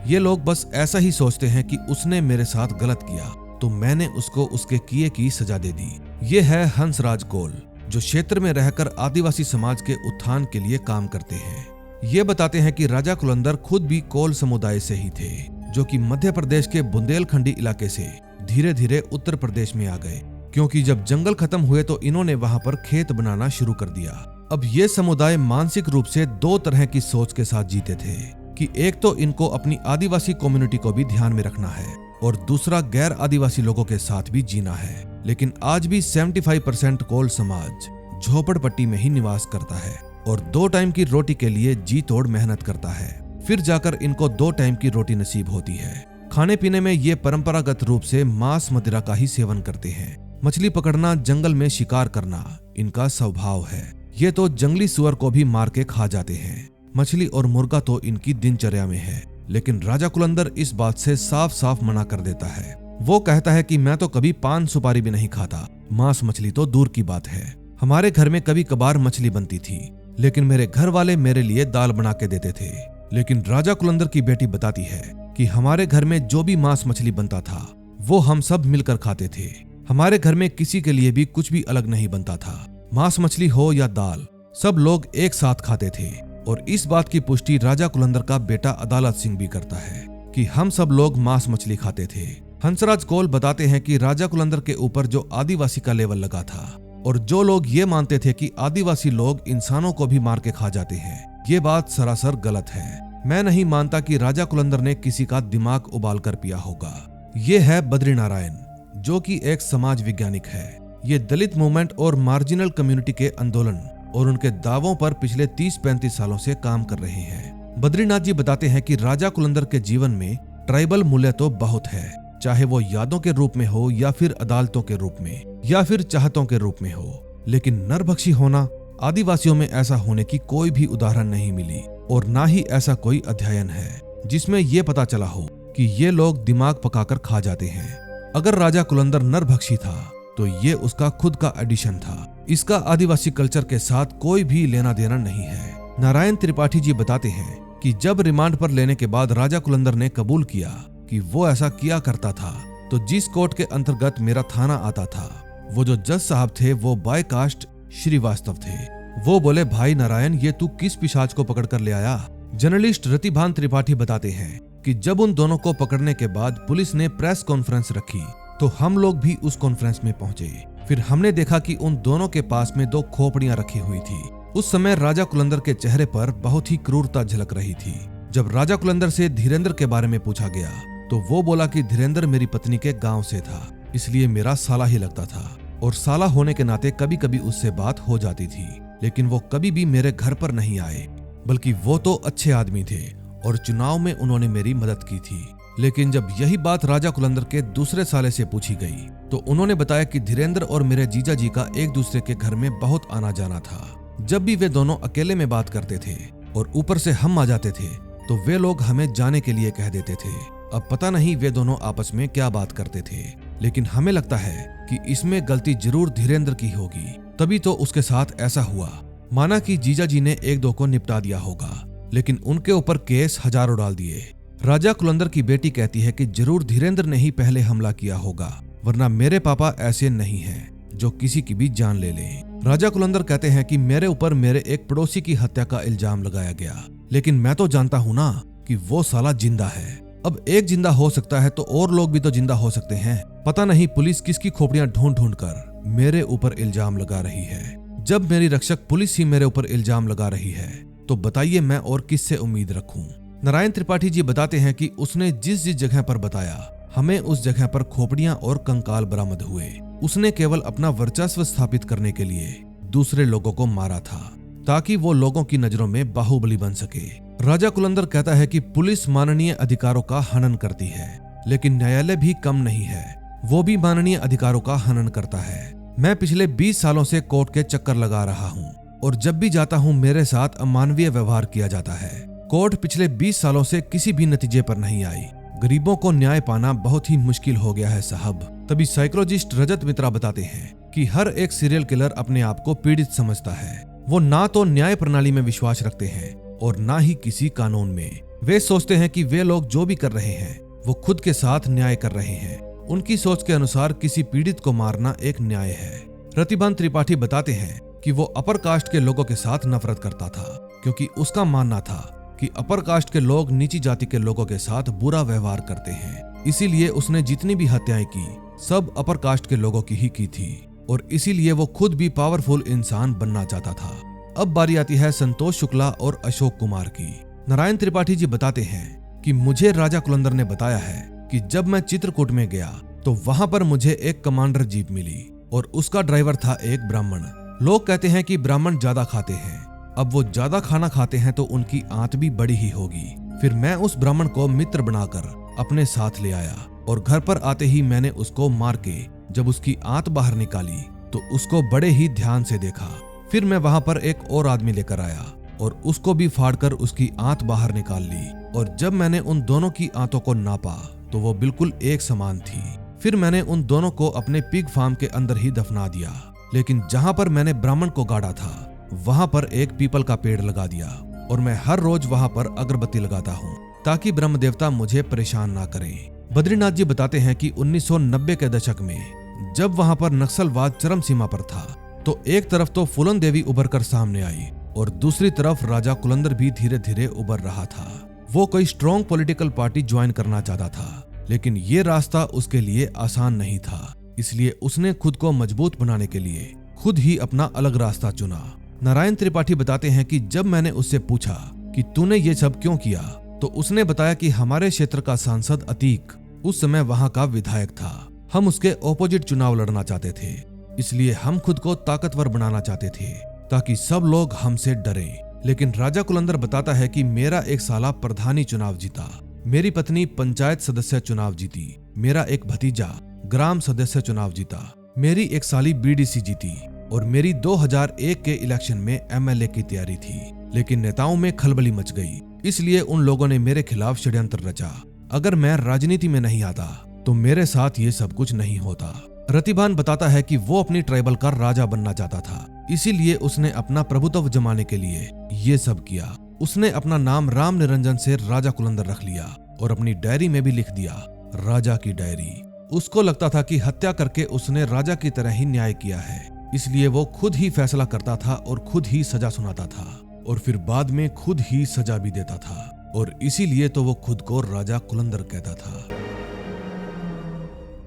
ये लोग बस ऐसा ही सोचते हैं कि उसने मेरे साथ गलत किया तो मैंने उसको उसके किए की सजा दे दी। ये है हंसराज कोल, जो क्षेत्र में रहकर आदिवासी समाज के उत्थान के लिए काम करते हैं। ये बताते हैं कि राजा कुलंदर खुद भी कोल समुदाय से ही थे, जो कि मध्य प्रदेश के बुंदेलखंडी इलाके से धीरे धीरे उत्तर प्रदेश में आ गए, क्योंकि जब जंगल खत्म हुए तो इन्होंने वहां पर खेत बनाना शुरू कर दिया। अब ये समुदाय मानसिक रूप से दो तरह की सोच के साथ जीते थे कि एक तो इनको अपनी आदिवासी कम्युनिटी को भी ध्यान में रखना है और दूसरा गैर आदिवासी लोगों के साथ भी जीना है। लेकिन आज भी 75% कोल समाज झोपड़पट्टी में ही निवास करता है और 2 टाइम की रोटी के लिए जी तोड़ मेहनत करता है, फिर जाकर इनको 2 टाइम की रोटी नसीब होती है। खाने पीने में ये परंपरागत रूप से मांस मदिरा का ही सेवन करते हैं। मछली पकड़ना, जंगल में शिकार करना इनका स्वभाव है। ये तो जंगली सुअर को भी मार के खा जाते हैं। मछली और मुर्गा तो इनकी दिनचर्या में है। लेकिन राजा कुलंदर इस बात से साफ साफ मना कर देता है। वो कहता है कि मैं तो कभी पान सुपारी भी नहीं खाता, मांस मछली तो दूर की बात है। हमारे घर में कभी कभार मछली बनती थी, लेकिन मेरे घर वाले मेरे लिए दाल बना के देते थे। लेकिन राजा कुलंदर की बेटी बताती है कि हमारे घर में जो भी मांस मछली बनता था वो हम सब मिलकर खाते थे। हमारे घर में किसी के लिए भी कुछ भी अलग नहीं बनता था। मांस मछली हो या दाल, सब लोग एक साथ खाते थे। और इस बात की पुष्टि राजा कुलंदर का बेटा अदालत सिंह भी करता है कि हम सब लोग मांस मछली खाते थे। हंसराज कोल बताते हैं कि राजा कुलंदर के ऊपर जो आदिवासी का लेवल लगा था और जो लोग ये मानते थे कि आदिवासी लोग इंसानों को भी मार के खा जाते हैं, ये बात सरासर गलत है। मैं नहीं मानता कि राजा कुलंदर ने किसी का दिमाग उबाल कर पिया होगा। ये है बद्री नारायण, जो कि एक समाज वैज्ञानिक है। ये दलित मूवमेंट और मार्जिनल कम्युनिटी के आंदोलन और उनके दावों पर पिछले 30-35 सालों से काम कर रहे हैं। बद्रीनाथ जी बताते हैं कि राजा कुलंदर के जीवन में ट्राइबल मूल्य तो बहुत है, चाहे वो यादों के रूप में हो या फिर अदालतों के रूप में या फिर चाहतों के रूप में हो। लेकिन नरभक्षी होना, आदिवासियों में ऐसा होने की कोई भी उदाहरण नहीं मिली और ना ही ऐसा कोई अध्ययन है जिसमें ये पता चला हो कि ये लोग दिमाग पकाकर खा जाते हैं। अगर राजा कुलंदर नरभक्षी था तो ये उसका खुद का एडिशन था। इसका आदिवासी कल्चर के साथ कोई भी लेना देना नहीं है। नारायण त्रिपाठी जी बताते हैं कि जब रिमांड पर लेने के बाद राजा कुलंदर ने कबूल किया कि वो ऐसा किया करता था, तो जिस कोर्ट के अंतर्गत मेरा थाना आता था, वो जो जज साहब थे वो बाय कास्ट श्रीवास्तव थे। वो बोले, भाई नारायण, ये तू किस पिशाच को पकड़ कर ले आया? जर्नलिस्ट रतिभान त्रिपाठी बताते हैं कि जब उन दोनों को पकड़ने के बाद पुलिस ने प्रेस कॉन्फ्रेंस रखी तो हम लोग भी उस कॉन्फ्रेंस में पहुंचे। फिर हमने देखा कि उन दोनों के पास में 2 खोपड़ियां रखी हुई थी। उस समय राजा कुलंदर के चेहरे पर बहुत ही क्रूरता झलक रही थी। जब राजा कुलंदर से धीरेन्द्र के बारे में पूछा गया तो वो बोला कि धीरेन्द्र मेरी पत्नी के गांव से था, इसलिए मेरा साला ही लगता था और साला होने के नाते कभी कभी उससे बात हो जाती थी। लेकिन वो कभी भी मेरे घर पर नहीं आए, बल्कि वो तो अच्छे आदमी थे और चुनाव में उन्होंने मेरी मदद की थी। लेकिन जब यही बात राजा कुलंदर के दूसरे साले से पूछी गई तो उन्होंने बताया कि धीरेन्द्र और मेरे जीजा जी का एक दूसरे के घर में बहुत आना जाना था। जब भी वे दोनों अकेले में बात करते थे और ऊपर से हम आ जाते थे तो वे लोग हमें जाने के लिए कह देते थे। अब पता नहीं वे दोनों आपस में क्या बात करते थे, लेकिन हमें लगता है कि इसमें गलती जरूर धीरेन्द्र की होगी, तभी तो उसके साथ ऐसा हुआ। माना कि जीजा जी ने 1-2 को निपटा दिया होगा, लेकिन उनके ऊपर केस हजारों डाल दिए। राजा कुलंदर की बेटी कहती है कि जरूर धीरेन्द्र ने ही पहले हमला किया होगा, वरना मेरे पापा ऐसे नहीं हैं जो किसी की भी जान ले लें। राजा कुलंदर कहते हैं कि मेरे ऊपर मेरे एक पड़ोसी की हत्या का इल्जाम लगाया गया, लेकिन मैं तो जानता हूं ना कि वो साला जिंदा है। अब एक जिंदा हो सकता है तो और लोग भी तो जिंदा हो सकते हैं। पता नहीं पुलिस किसकी खोपड़ियां ढूंढ ढूंढ कर मेरे ऊपर इल्जाम लगा रही है। जब मेरी रक्षक पुलिस ही मेरे ऊपर इल्जाम लगा रही है तो बताइए मैं और किससे उम्मीद रखूं। नारायण त्रिपाठी जी बताते हैं कि उसने जिस जिस जगह पर बताया, हमें उस जगह पर खोपड़ियां और कंकाल बरामद हुए। उसने केवल अपना वर्चस्व स्थापित करने के लिए दूसरे लोगों को मारा था, ताकि वो लोगों की नजरों में बाहुबली बन सके। राजा कुलंदर कहता है कि पुलिस माननीय अधिकारों का हनन करती है, लेकिन न्यायालय भी कम नहीं है, वो भी माननीय अधिकारों का हनन करता है। मैं पिछले 20 सालों से कोर्ट के चक्कर लगा रहा हूँ और जब भी जाता हूँ मेरे साथ अमानवीय व्यवहार किया जाता है। कोर्ट पिछले 20 सालों से किसी भी नतीजे पर नहीं आई। गरीबों को न्याय पाना बहुत ही मुश्किल हो गया है साहब। तभी साइकोलॉजिस्ट रजत मित्रा बताते हैं कि हर एक सीरियल किलर अपने आप को पीड़ित समझता है। वो ना तो न्याय प्रणाली में विश्वास रखते हैं और ना ही किसी कानून में। वे सोचते हैं कि वे लोग जो भी कर रहे हैं वो खुद के साथ न्याय कर रहे हैं। उनकी सोच के अनुसार किसी पीड़ित को मारना एक न्याय है। रतिभान त्रिपाठी बताते हैं कि वो अपर कास्ट के लोगों के साथ नफरत करता था, क्योंकि उसका मानना था कि अपर कास्ट के लोग नीची जाति के लोगों के साथ बुरा व्यवहार करते हैं। इसीलिए उसने जितनी भी हत्याएं की सब अपर कास्ट के लोगों की ही की थी और इसीलिए वो खुद भी पावरफुल इंसान बनना चाहता था। अब बारी आती है संतोष शुक्ला और अशोक कुमार की। नारायण त्रिपाठी जी बताते हैं कि मुझे राजा कुलंदर ने बताया है कि जब मैं चित्रकूट में गया तो वहां पर मुझे एक कमांडर जीप मिली और उसका ड्राइवर था एक ब्राह्मण। लोग कहते हैं कि ब्राह्मण ज्यादा खाते हैं, अब वो ज्यादा खाना खाते हैं तो उनकी आंत भी बड़ी ही होगी। फिर मैं उस ब्राह्मण को मित्र बनाकर अपने साथ ले आया और घर पर आते ही मैंने उसको मार के जब उसकी आंत बाहर निकाली तो उसको बड़े ही ध्यान से देखा। फिर मैं वहां पर एक और आदमी लेकर आया और उसको भी फाड़कर उसकी आंत बाहर निकाल ली और जब मैंने उन दोनों की आंतों को नापा तो वो बिल्कुल एक समान थी। फिर मैंने उन दोनों को अपने पिग फार्म के अंदर ही दफना दिया, लेकिन जहां पर मैंने ब्राह्मण को गाड़ा था वहां पर एक पीपल का पेड़ लगा दिया और मैं हर रोज वहां पर अगरबत्ती लगाता हूँ ताकि ब्रह्म देवता मुझे परेशान ना करें। बद्रीनाथ जी बताते हैं कि 1990 के दशक में जब वहां पर नक्सलवाद चरम सीमा पर था तो एक तरफ तो फूलन देवी उभर कर सामने आई और दूसरी तरफ राजा कुलंदर भी धीरे धीरे उभर रहा था। वो कोई स्ट्रॉन्ग पॉलिटिकल पार्टी ज्वाइन करना चाहता था, लेकिन ये रास्ता उसके लिए आसान नहीं था, इसलिए उसने खुद को मजबूत बनाने के लिए खुद ही अपना अलग रास्ता चुना। नारायण त्रिपाठी बताते हैं कि जब मैंने उससे पूछा कि तूने ये सब क्यों किया तो उसने बताया कि हमारे क्षेत्र का सांसद अतीक उस समय वहां का विधायक था। हम उसके ऑपोजिट चुनाव लड़ना चाहते थे, इसलिए हम खुद को ताकतवर बनाना चाहते थे ताकि सब लोग हमसे डरें। लेकिन राजा कुलंदर बताता है कि मेरा एक साला प्रधानी चुनाव जीता, मेरी पत्नी पंचायत सदस्य चुनाव जीती, मेरा एक भतीजा ग्राम सदस्य चुनाव जीता, मेरी एक साली बीडीसी जीती और मेरी 2001 के इलेक्शन में एमएलए की तैयारी थी। लेकिन नेताओं में खलबली मच गई, इसलिए उन लोगों ने मेरे खिलाफ षड्यंत्र रचा। अगर मैं राजनीति में नहीं आता तो मेरे साथ ये सब कुछ नहीं होता। रतिभान बताता है कि वो अपनी ट्राइबल का राजा बनना चाहता था, इसीलिए उसने अपना प्रभुत्व जमाने के लिए ये सब किया। उसने अपना नाम राम निरंजन से राजा कुलंदर रख लिया और अपनी डायरी में भी लिख दिया राजा की डायरी। उसको लगता था कि हत्या करके उसने राजा की तरह ही न्याय किया है, इसलिए वो खुद ही फैसला करता था और खुद ही सजा सुनाता था और फिर बाद में खुद ही सजा भी देता था और इसीलिए तो वो खुद को राजा कुलंदर कहता था।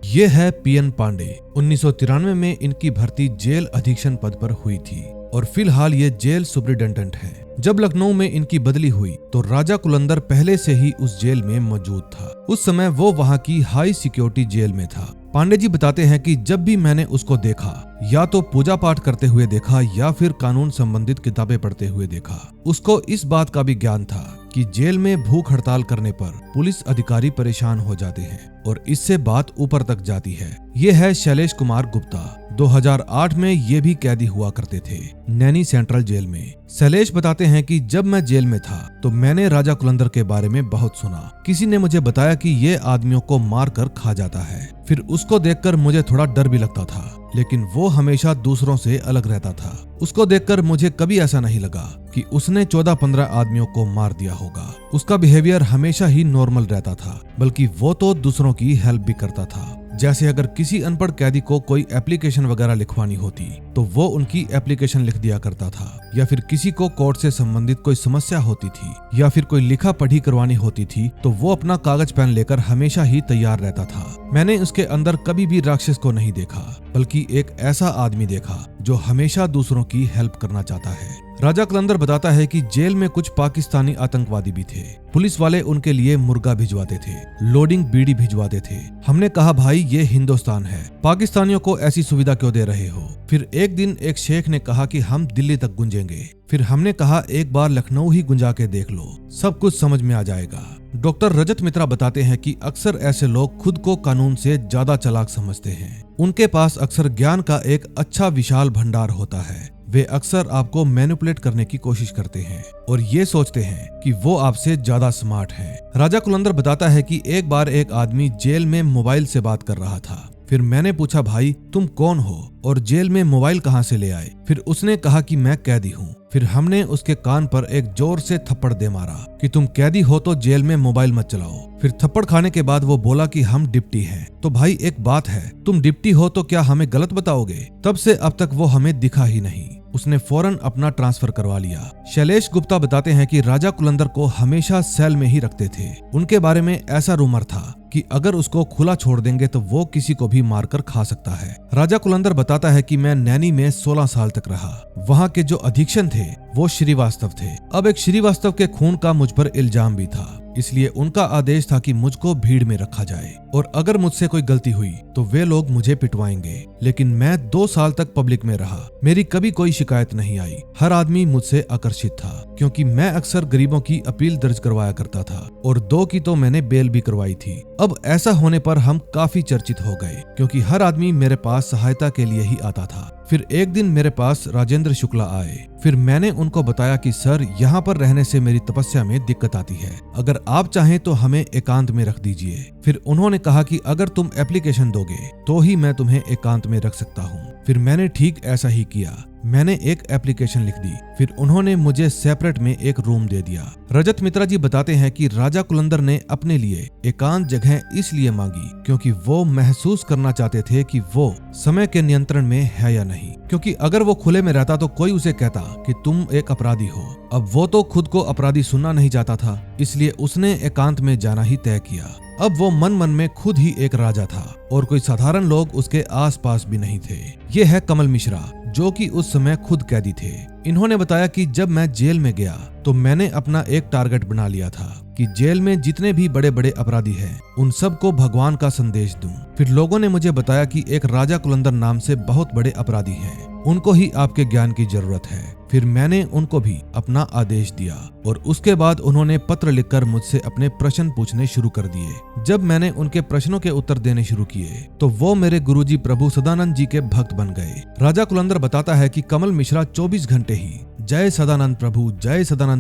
ये है पीएन पांडे। 1993 में इनकी भर्ती जेल अधीक्षण पद पर हुई थी और फिलहाल ये जेल सुपरिटेंडेंट है। जब लखनऊ में इनकी बदली हुई तो राजा कुलंदर पहले से ही उस जेल में मौजूद था। उस समय वो वहां की हाई सिक्योरिटी जेल में था। पांडे जी बताते हैं कि जब भी मैंने उसको देखा या तो पूजा पाठ करते हुए देखा या फिर कानून संबंधित किताबें पढ़ते हुए देखा। उसको इस बात का भी ज्ञान था कि जेल में भूख हड़ताल करने पर पुलिस अधिकारी परेशान हो जाते हैं और इससे बात ऊपर तक जाती है। ये है शैलेश कुमार गुप्ता। 2008 में ये भी कैदी हुआ करते थे नैनी सेंट्रल जेल में। शैलेश बताते हैं कि जब मैं जेल में था तो मैंने राजा कुलंदर के बारे में बहुत सुना। किसी ने मुझे बताया कि ये आदमियों को मार कर खा जाता है। फिर उसको देखकर मुझे थोड़ा डर भी लगता था, लेकिन वो हमेशा दूसरों से अलग रहता था। उसको देखकर मुझे कभी ऐसा नहीं लगा कि उसने 14-15 आदमियों को मार दिया होगा। उसका बिहेवियर हमेशा ही नॉर्मल रहता था, बल्कि वो तो दूसरों की हेल्प भी करता था। जैसे अगर किसी अनपढ़ कैदी को कोई एप्लीकेशन वगैरह लिखवानी होती तो वो उनकी एप्लीकेशन लिख दिया करता था, या फिर किसी को कोर्ट से संबंधित कोई समस्या होती थी या फिर कोई लिखा पढ़ी करवानी होती थी तो वो अपना कागज पेन लेकर हमेशा ही तैयार रहता था। मैंने उसके अंदर कभी भी राक्षस को नहीं देखा, बल्कि एक ऐसा आदमी देखा जो हमेशा दूसरों की हेल्प करना चाहता है। राजा कुलंदर बताता है कि जेल में कुछ पाकिस्तानी आतंकवादी भी थे। पुलिस वाले उनके लिए मुर्गा भिजवाते थे, लोडिंग बीड़ी भिजवाते थे। हमने कहा भाई ये हिंदुस्तान है, पाकिस्तानियों को ऐसी सुविधा क्यों दे रहे हो। फिर एक दिन एक शेख ने कहा कि हम दिल्ली तक गुंजेंगे। फिर हमने कहा एक बार लखनऊ ही गुंजा के देख लो, सब कुछ समझ में आ जाएगा। डॉक्टर रजत मित्रा बताते हैं कि अक्सर ऐसे लोग खुद को कानून से ज्यादा चालाक समझते हैं। उनके पास अक्सर ज्ञान का एक अच्छा विशाल भंडार होता है। वे अक्सर आपको मैनिपुलेट करने की कोशिश करते हैं और ये सोचते हैं कि वो आपसे ज्यादा स्मार्ट हैं। राजा कुलंदर बताता है कि एक बार एक आदमी जेल में मोबाइल से बात कर रहा था फिर मैंने पूछा, भाई तुम कौन हो और जेल में मोबाइल कहाँ से ले आए? फिर उसने कहा कि मैं कैदी हूँ। फिर हमने उसके कान पर एक जोर से थप्पड़ दे मारा कि तुम कैदी हो तो जेल में मोबाइल मत चलाओ। फिर थप्पड़ खाने के बाद वो बोला कि हम डिप्टी हैं। तो भाई एक बात है, तुम डिप्टी हो तो क्या हमें गलत बताओगे? तब से अब तक वो हमें दिखा ही नहीं। उसने फौरन अपना ट्रांसफर करवा लिया। शैलेश गुप्ता बताते हैं कि राजा कुलंदर को हमेशा सेल में ही रखते थे। उनके बारे में ऐसा रूमर था कि अगर उसको खुला छोड़ देंगे तो वो किसी को भी मारकर खा सकता है। राजा कुलंदर बताता है कि मैं नैनी में 16 साल तक रहा। वहाँ के जो अधीक्षक थे वो श्रीवास्तव थे। अब एक श्रीवास्तव के खून का मुझ पर इल्जाम भी था, इसलिए उनका आदेश था कि मुझको भीड़ में रखा जाए और अगर मुझसे कोई गलती हुई तो वे लोग मुझे पिटवाएंगे। लेकिन मैं 2 साल तक पब्लिक में रहा, मेरी कभी कोई शिकायत नहीं आई। हर आदमी मुझसे आकर्षित था क्योंकि मैं अक्सर गरीबों की अपील दर्ज करवाया करता था और 2 की तो मैंने बेल भी करवाई थी। अब ऐसा होने पर हम काफी चर्चित हो गए क्योंकि हर आदमी मेरे पास सहायता के लिए ही आता था। फिर एक दिन मेरे पास राजेंद्र शुक्ला आए। फिर मैंने उनको बताया कि सर, यहाँ पर रहने से मेरी तपस्या में दिक्कत आती है, अगर आप चाहें तो हमें एकांत में रख दीजिए। फिर उन्होंने कहा कि अगर तुम एप्लीकेशन दोगे तो ही मैं तुम्हें एकांत में रख सकता हूँ। फिर मैंने ठीक ऐसा ही किया। मैंने एक एप्लीकेशन लिख दी। फिर उन्होंने मुझे सेपरेट में एक रूम दे दिया। रजत मित्रा जी बताते हैं कि राजा कुलंदर ने अपने लिए एकांत जगह इसलिए मांगी क्योंकि वो महसूस करना चाहते थे कि वो समय के नियंत्रण में है या नहीं, क्योंकि अगर वो खुले में रहता तो कोई उसे कहता कि तुम एक अपराधी हो। अब वो तो खुद को अपराधी सुनना नहीं चाहता था, इसलिए उसने एकांत में जाना ही तय किया। अब वो मन मन में खुद ही एक राजा था और कोई साधारण लोग उसके आसपास भी नहीं थे। ये है कमल मिश्रा, जो कि उस समय खुद कैदी थे। इन्होंने बताया कि जब मैं जेल में गया तो मैंने अपना एक टारगेट बना लिया था कि जेल में जितने भी बड़े बड़े अपराधी हैं उन सबको भगवान का संदेश दूं। फिर लोगों ने मुझे बताया कि एक राजा कुलंदर नाम से बहुत बड़े अपराधी हैं, उनको ही आपके ज्ञान की जरूरत है। फिर मैंने उनको भी अपना आदेश दिया और उसके बाद उन्होंने पत्र लिखकर मुझसे अपने प्रश्न पूछने शुरू कर दिए। जब मैंने उनके प्रश्नों के उत्तर देने शुरू किए तो वो मेरे गुरुजी प्रभु सदानंद जी के भक्त बन गए। राजा कुलंदर बताता है कि कमल मिश्रा 24 घंटे ही जय सदानंद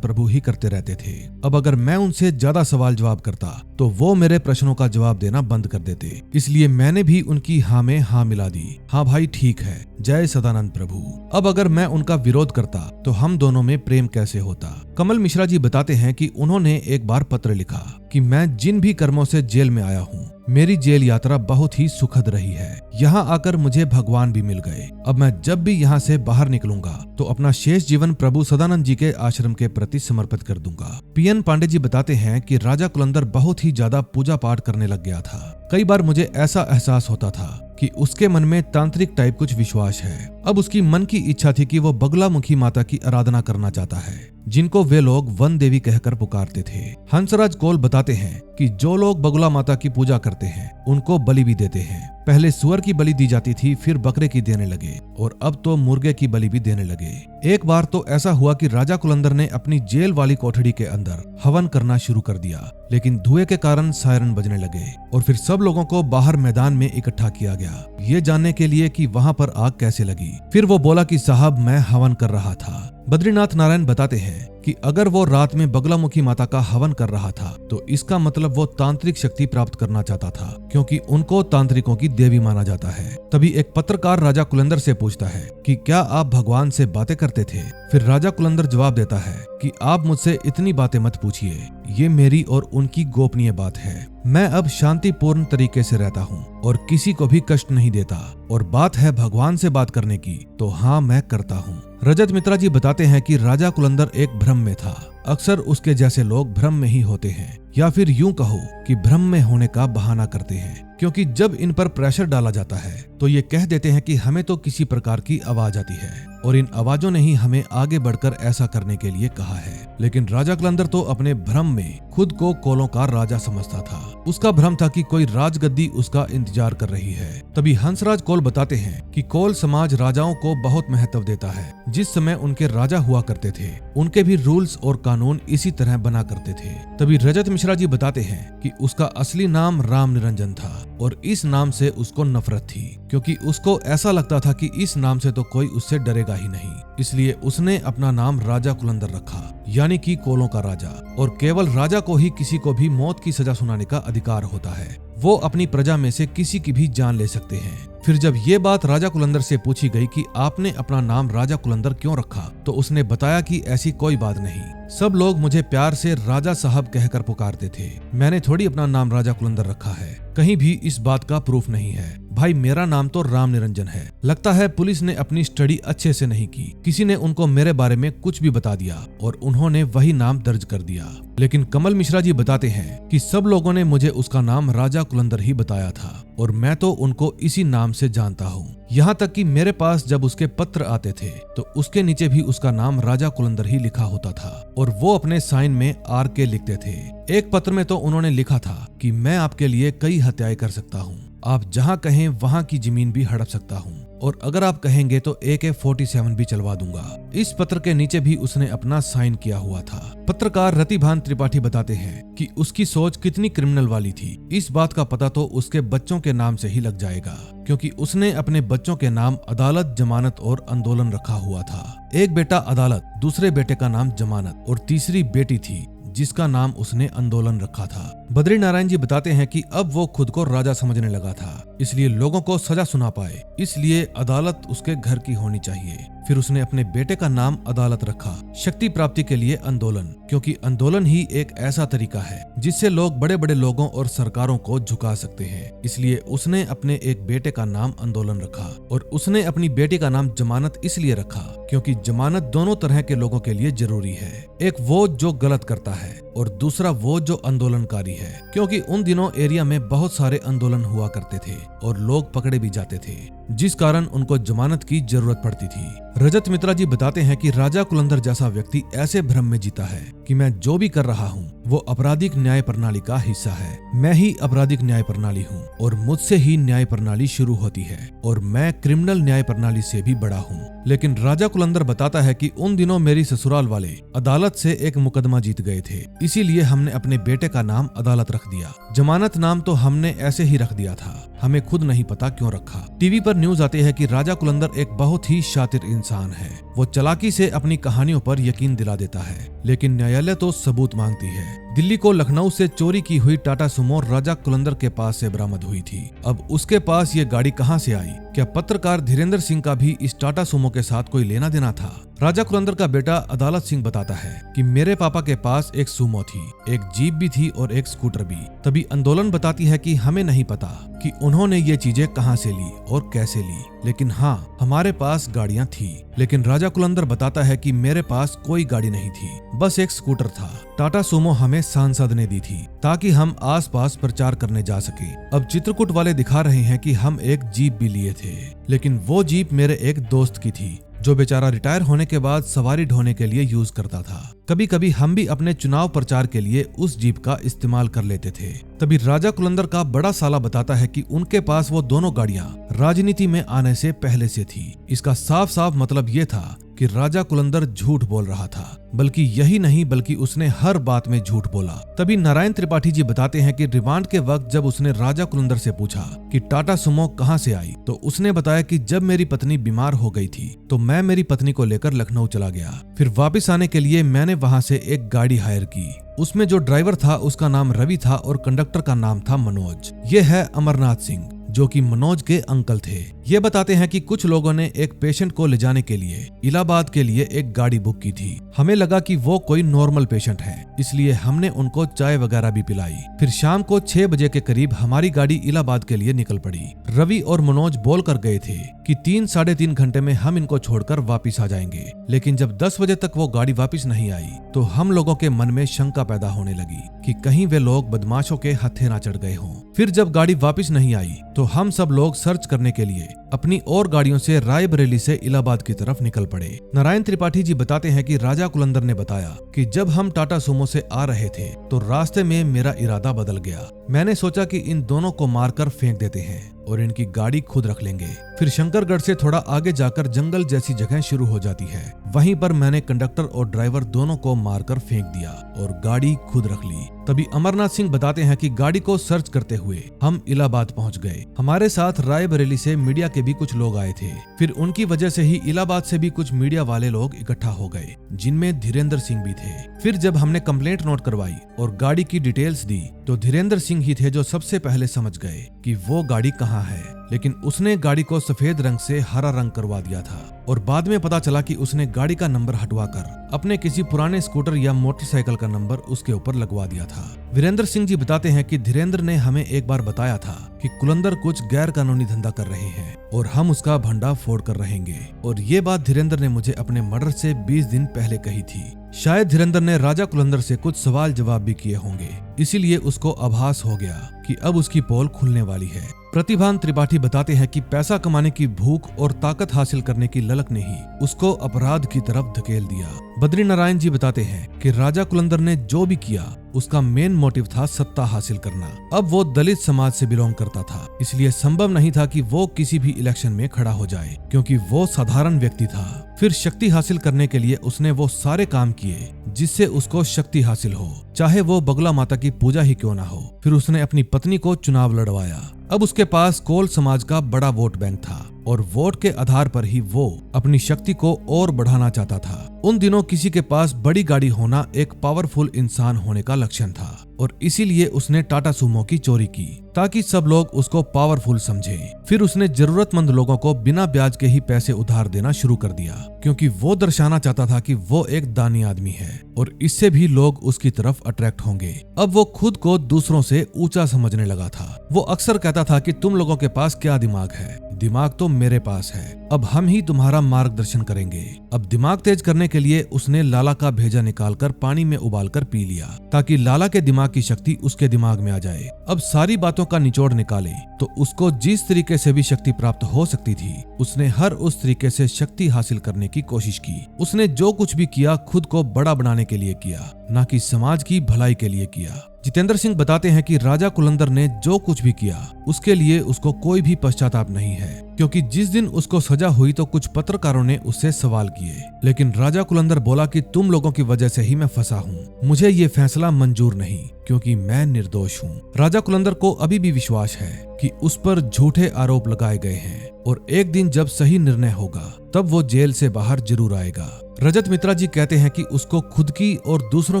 प्रभु ही करते रहते थे। अब अगर मैं उनसे ज्यादा सवाल जवाब करता तो वो मेरे प्रश्नों का जवाब देना बंद कर देते, इसलिए मैंने भी उनकी हाँ में हाँ मिला दी। हाँ भाई ठीक है, जय सदानंद प्रभु। अब अगर मैं उनका विरोध करता तो हम दोनों में प्रेम कैसे होता। कमल मिश्रा जी बताते हैं कि उन्होंने एक बार पत्र लिखा कि मैं जिन भी कर्मों से जेल में आया हूँ, मेरी जेल यात्रा बहुत ही सुखद रही है। यहाँ आकर मुझे भगवान भी मिल गए। अब मैं जब भी यहाँ से बाहर निकलूंगा तो अपना शेष जीवन प्रभु सदानंद जी के आश्रम के प्रति समर्पित कर दूंगा। पीएन पांडे जी बताते हैं कि राजा कुलंदर बहुत ही ज्यादा पूजा पाठ करने लग गया था। कई बार मुझे ऐसा एहसास होता था कि उसके मन में तांत्रिक टाइप कुछ विश्वास है। अब उसकी मन की इच्छा थी कि वो बगलामुखी माता की आराधना करना चाहता है, जिनको वे लोग वन देवी कहकर पुकारते थे। हंसराज कौल बताते हैं कि जो लोग बगला माता की पूजा करते हैं उनको बलि भी देते हैं। पहले सुअर की बलि दी जाती थी, फिर बकरे की देने लगे और अब तो मुर्गे की बलि भी देने लगे। एक बार तो ऐसा हुआ कि राजा कुलंदर ने अपनी जेल वाली कोठड़ी के अंदर हवन करना शुरू कर दिया, लेकिन धुएं के कारण सायरन बजने लगे और फिर सब लोगों को बाहर मैदान में इकट्ठा किया गया, ये जानने के लिए कि वहां पर आग कैसे लगी। फिर वो बोला कि साहब मैं हवन कर रहा था। बद्रीनाथ नारायण बताते हैं कि अगर वो रात में बगलामुखी माता का हवन कर रहा था तो इसका मतलब वो तांत्रिक शक्ति प्राप्त करना चाहता था, क्योंकि उनको तांत्रिकों की देवी माना जाता है। तभी एक पत्रकार राजा कुलंदर से पूछता है कि क्या आप भगवान से बातें करते थे? फिर राजा कुलंदर जवाब देता है कि आप मुझसे इतनी बातें मत पूछिए, ये मेरी और उनकी गोपनीय बात है। मैं अब शांतिपूर्ण तरीके से रहता हूँ और किसी को भी कष्ट नहीं देता, और बात है भगवान से बात करने की तो हाँ मैं करता हूँ। रजत मित्रा जी बताते हैं कि राजा कुलंदर एक भ्रम में था। अक्सर उसके जैसे लोग भ्रम में ही होते हैं, या फिर यूं कहो कि भ्रम में होने का बहाना करते हैं, क्योंकि जब इन पर प्रेशर डाला जाता है तो ये कह देते हैं कि हमें तो किसी प्रकार की आवाज आती है और इन आवाजों ने ही हमें आगे बढ़कर ऐसा करने के लिए कहा है। लेकिन राजा कुलंदर तो अपने भ्रम में खुद को कोलों का राजा समझता था। उसका भ्रम था कि कोई राजगद्दी उसका इंतजार कर रही है। तभी हंसराज कौल बताते हैं कि कोल समाज राजाओं को बहुत महत्व देता है। जिस समय उनके राजा हुआ करते थे उनके भी रूल्स और कानून इसी तरह बना करते थे। तभी रजत मिश्रा जी बताते हैं कि उसका असली नाम राम निरंजन था और इस नाम से उसको नफरत थी, क्योंकि उसको ऐसा लगता था कि इस नाम से तो कोई उससे डरेगा ही नहीं, इसलिए उसने अपना नाम राजा कुलंदर रखा। यानी कि कोलों का राजा, और केवल राजा को ही किसी को भी मौत की सजा सुनाने का अधिकार होता है। वो अपनी प्रजा में से किसी की भी जान ले सकते हैं। फिर जब ये बात राजा कुलंदर से पूछी गई कि आपने अपना नाम राजा कुलंदर क्यों रखा, तो उसने बताया कि ऐसी कोई बात नहीं, सब लोग मुझे प्यार से राजा साहब कहकर पुकारते थे। मैंने थोड़ी अपना नाम राजा कुलंदर रखा है, कहीं भी इस बात का प्रूफ नहीं है। भाई मेरा नाम तो राम निरंजन है। लगता है पुलिस ने अपनी स्टडी अच्छे से नहीं की, किसी ने उनको मेरे बारे में कुछ भी बता दिया और उन्होंने वही नाम दर्ज कर दिया। लेकिन कमल मिश्रा जी बताते हैं कि सब लोगों ने मुझे उसका नाम राजा कुलंदर ही बताया था और मैं तो उनको इसी नाम से जानता हूँ। यहाँ तक कि मेरे पास जब उसके पत्र आते थे तो उसके नीचे भी उसका नाम राजा कुलंदर ही लिखा होता था और वो अपने साइन में RK लिखते थे। एक पत्र में तो उन्होंने लिखा था कि मैं आपके लिए कई हत्याएं कर सकता हूँ, आप जहाँ कहें वहाँ की जमीन भी हड़प सकता हूँ और अगर आप कहेंगे तो AK-47 भी चलवा दूंगा। इस पत्र के नीचे भी उसने अपना साइन किया हुआ था। पत्रकार रतिभान त्रिपाठी बताते हैं कि उसकी सोच कितनी क्रिमिनल वाली थी। इस बात का पता तो उसके बच्चों के नाम से ही लग जाएगा, क्योंकि उसने अपने बच्चों के नाम अदालत, जमानत और आंदोलन रखा हुआ था। एक बेटा अदालत, दूसरे बेटे का नाम जमानत और तीसरी बेटी थी जिसका नाम उसने आंदोलन रखा था। बद्री नारायण जी बताते हैं कि अब वो खुद को राजा समझने लगा था, इसलिए लोगों को सजा सुना पाए, इसलिए अदालत उसके घर की होनी चाहिए। फिर उसने अपने बेटे का नाम अदालत रखा। शक्ति प्राप्ति के लिए आंदोलन, क्योंकि आंदोलन ही एक ऐसा तरीका है जिससे लोग बड़े बड़े लोगों और सरकारों को झुका सकते हैं, इसलिए उसने अपने एक बेटे का नाम आंदोलन रखा। और उसने अपनी बेटी का नाम जमानत इसलिए रखा क्योंकि जमानत दोनों तरह के लोगों के लिए जरूरी है, एक वो जो गलत करता है और दूसरा वो जो आंदोलनकारी है, क्योंकि उन दिनों एरिया में बहुत सारे आंदोलन हुआ करते थे और लोग पकड़े भी जाते थे, जिस कारण उनको जमानत की जरूरत पड़ती थी। रजत मित्रा जी बताते हैं कि राजा कुलंदर जैसा व्यक्ति ऐसे भ्रम में जीता है कि मैं जो भी कर रहा हूँ वो आपराधिक न्याय प्रणाली का हिस्सा है, मैं ही आपराधिक न्याय प्रणाली हूँ और मुझसे ही न्याय प्रणाली शुरू होती है और मैं क्रिमिनल न्याय प्रणाली से भी बड़ा हूँ। लेकिन राजा कुलंदर बताता है कि उन दिनों मेरी ससुराल वाले अदालत से एक मुकदमा जीत गए थे, इसीलिए हमने अपने बेटे का नाम अदालत रख दिया। जमानत नाम तो हमने ऐसे ही रख दिया था, हमें खुद नहीं पता क्यों रखा। टीवी पर न्यूज आते हैं कि राजा कुलंदर एक बहुत ही शातिर इंसान है, वो चालाकी से अपनी कहानियों पर यकीन दिला देता है, लेकिन न्यायालय तो सबूत मांगती है। दिल्ली को लखनऊ से चोरी की हुई टाटा सुमो राजा कुलंदर के पास से बरामद हुई थी। अब उसके पास ये गाड़ी कहां से आई? क्या पत्रकार धीरेन्द्र सिंह का भी इस टाटा सुमो के साथ कोई लेना देना था? राजा कुलंदर का बेटा अदालत सिंह बताता है कि मेरे पापा के पास एक सुमो थी, एक जीप भी थी और एक स्कूटर भी। तभी आंदोलन बताती है कि हमें नहीं पता कि उन्होंने ये चीजें कहां से ली और कैसे ली, लेकिन हाँ हमारे पास गाड़ियां थी। लेकिन राजा कुलंदर बताता है कि मेरे पास कोई गाड़ी नहीं थी, बस एक स्कूटर था। टाटा सुमो हमें सांसद ने दी थी ताकि हम आसपास प्रचार करने जा सके। अब चित्रकूट वाले दिखा रहे हैं कि हम एक जीप भी लिए थे, लेकिन वो जीप मेरे एक दोस्त की थी जो बेचारा रिटायर होने के बाद सवारी ढोने के लिए यूज करता था। कभी कभी हम भी अपने चुनाव प्रचार के लिए उस जीप का इस्तेमाल कर लेते थे। तभी राजा कुलंदर का बड़ा साला बताता है कि उनके पास वो दोनों गाड़ियां राजनीति में आने से पहले से थी। इसका साफ साफ मतलब ये था कि राजा कुलंदर झूठ बोल रहा था, बल्कि यही नहीं बल्कि उसने हर बात में झूठ बोला। तभी नारायण त्रिपाठी जी बताते हैं कि रिमांड के वक्त जब उसने राजा कुलंदर से पूछा कि टाटा सुमो कहां से आई, तो उसने बताया कि जब मेरी पत्नी बीमार हो गई थी तो मैं मेरी पत्नी को लेकर लखनऊ चला गया, फिर वापस आने के लिए मैंने वहां से एक गाड़ी हायर की। उसमें जो ड्राइवर था उसका नाम रवि था और कंडक्टर का नाम था मनोज। ये है अमरनाथ सिंह जो कि मनोज के अंकल थे। ये बताते हैं कि कुछ लोगों ने एक पेशेंट को ले जाने के लिए इलाहाबाद के लिए एक गाड़ी बुक की थी। हमें लगा कि वो कोई नॉर्मल पेशेंट है, इसलिए हमने उनको चाय वगैरह भी पिलाई। फिर शाम को 6 बजे के करीब हमारी गाड़ी इलाहाबाद के लिए निकल पड़ी। रवि और मनोज बोल कर गए थे कि 3-3.5 घंटे में हम इनको छोड़कर वापिस आ जाएंगे, लेकिन जब 10 बजे तक वो गाड़ी वापिस नहीं आई तो हम लोगों के मन में शंका पैदा होने लगी कि कहीं वे लोग बदमाशों के हत्थे ना चढ़ गए हों। फिर जब गाड़ी वापिस नहीं आई तो हम सब लोग सर्च करने के लिए अपनी और गाड़ियों से रायबरेली से इलाहाबाद की तरफ निकल पड़े। नारायण त्रिपाठी जी बताते हैं कि राजा कुलंदर ने बताया कि जब हम टाटा सुमो से आ रहे थे तो रास्ते में मेरा इरादा बदल गया। मैंने सोचा कि इन दोनों को मारकर फेंक देते हैं और इनकी गाड़ी खुद रख लेंगे। फिर शंकरगढ़ से थोड़ा आगे जाकर जंगल जैसी जगह शुरू हो जाती है। वहीं पर मैंने कंडक्टर और ड्राइवर दोनों को मारकर फेंक दिया और गाड़ी खुद रख ली। तभी अमरनाथ सिंह बताते हैं कि गाड़ी को सर्च करते हुए हम इलाहाबाद पहुंच गए। हमारे साथ रायबरेली से मीडिया के भी कुछ लोग आए थे। फिर उनकी वजह से ही इलाहाबाद से भी कुछ मीडिया वाले लोग इकट्ठा हो गए, जिनमें धीरेन्द्र सिंह भी थे। फिर जब हमने कंप्लेंट नोट करवाई और गाड़ी की डिटेल्स दी तो धीरेन्द्र सिंह ही थे जो सबसे पहले समझ गए कि वो गाड़ी कहाँ है। लेकिन उसने गाड़ी को सफेद रंग से हरा रंग करवा दिया था और बाद में पता चला कि उसने गाड़ी का नंबर हटवाकर अपने किसी पुराने स्कूटर या मोटरसाइकिल का नंबर उसके ऊपर लगवा दिया था। वीरेंद्र सिंह जी बताते हैं कि धीरेन्द्र ने हमें एक बार बताया था कि कुलंदर कुछ गैर कानूनी धंधा कर रहे हैं और हम उसका भंडा फोड़ कर रहेंगे। और ये बात धीरेन्द्र ने मुझे अपने मर्डर से 20 दिन पहले कही थी। शायद धीरेन्द्र ने राजा कुलंदर से कुछ सवाल जवाब भी किए होंगे, इसीलिए उसको आभास हो गया कि अब उसकी पोल खुलने वाली है। प्रतिभान त्रिपाठी बताते हैं कि पैसा कमाने की भूख और ताकत हासिल करने की ललक ने ही उसको अपराध की तरफ धकेल दिया। बद्री नारायण जी बताते हैं कि राजा कुलंदर ने जो भी किया उसका मेन मोटिव था सत्ता हासिल करना। अब वो दलित समाज से बिलोंग करता था, इसलिए संभव नहीं था कि वो किसी भी इलेक्शन में खड़ा हो जाए, क्योंकि वो साधारण व्यक्ति था। फिर शक्ति हासिल करने के लिए उसने वो सारे काम किए जिससे उसको शक्ति हासिल हो, चाहे वो बगला माता की पूजा ही क्यों ना हो। फिर उसने अपनी पत्नी को चुनाव लड़वाया। अब उसके पास कोल समाज का बड़ा वोट बैंक था और वोट के आधार पर ही वो अपनी शक्ति को और बढ़ाना चाहता था। उन दिनों किसी के पास बड़ी गाड़ी होना एक पावरफुल इंसान होने का लक्षण था और इसीलिए उसने टाटा सुमो की चोरी की ताकि सब लोग उसको पावरफुल समझें। फिर उसने जरूरतमंद लोगों को बिना ब्याज के ही पैसे उधार देना शुरू कर दिया, क्योंकि वो दर्शाना चाहता था कि वो एक दानी आदमी है और इससे भी लोग उसकी तरफ अट्रैक्ट होंगे। अब वो खुद को दूसरों से ऊंचा समझने लगा था। वो अक्सर कहता था कि तुम लोगों के पास क्या दिमाग है, दिमाग तो मेरे पास है, अब हम ही तुम्हारा मार्गदर्शन करेंगे। अब दिमाग तेज करने के लिए उसने लाला का भेजा निकालकर पानी में उबालकर पी लिया ताकि लाला के दिमाग की शक्ति उसके दिमाग में आ जाए। अब सारी बातों का निचोड़ निकाले तो उसको जिस तरीके से भी शक्ति प्राप्त हो सकती थी, उसने हर उस तरीके से शक्ति हासिल करने की कोशिश की। उसने जो कुछ भी किया खुद को बड़ा बनाने के लिए किया, ना कि समाज की भलाई के लिए किया। जितेंद्र सिंह बताते हैं कि राजा कुलंदर ने जो कुछ भी किया उसके लिए उसको कोई भी पश्चाताप नहीं है, क्योंकि जिस दिन उसको सजा हुई तो कुछ पत्रकारों ने उससे सवाल किए, लेकिन राजा कुलंदर बोला कि तुम लोगों की वजह से ही मैं फंसा हूँ, मुझे ये फैसला मंजूर नहीं, क्योंकि मैं निर्दोष हूँ। राजा कुलंदर को अभी भी विश्वास है कि उस पर झूठे आरोप लगाए गए हैं और एक दिन जब सही निर्णय होगा तब वो जेल से बाहर जरूर आएगा। रजत मित्रा जी कहते हैं कि उसको खुद की और दूसरों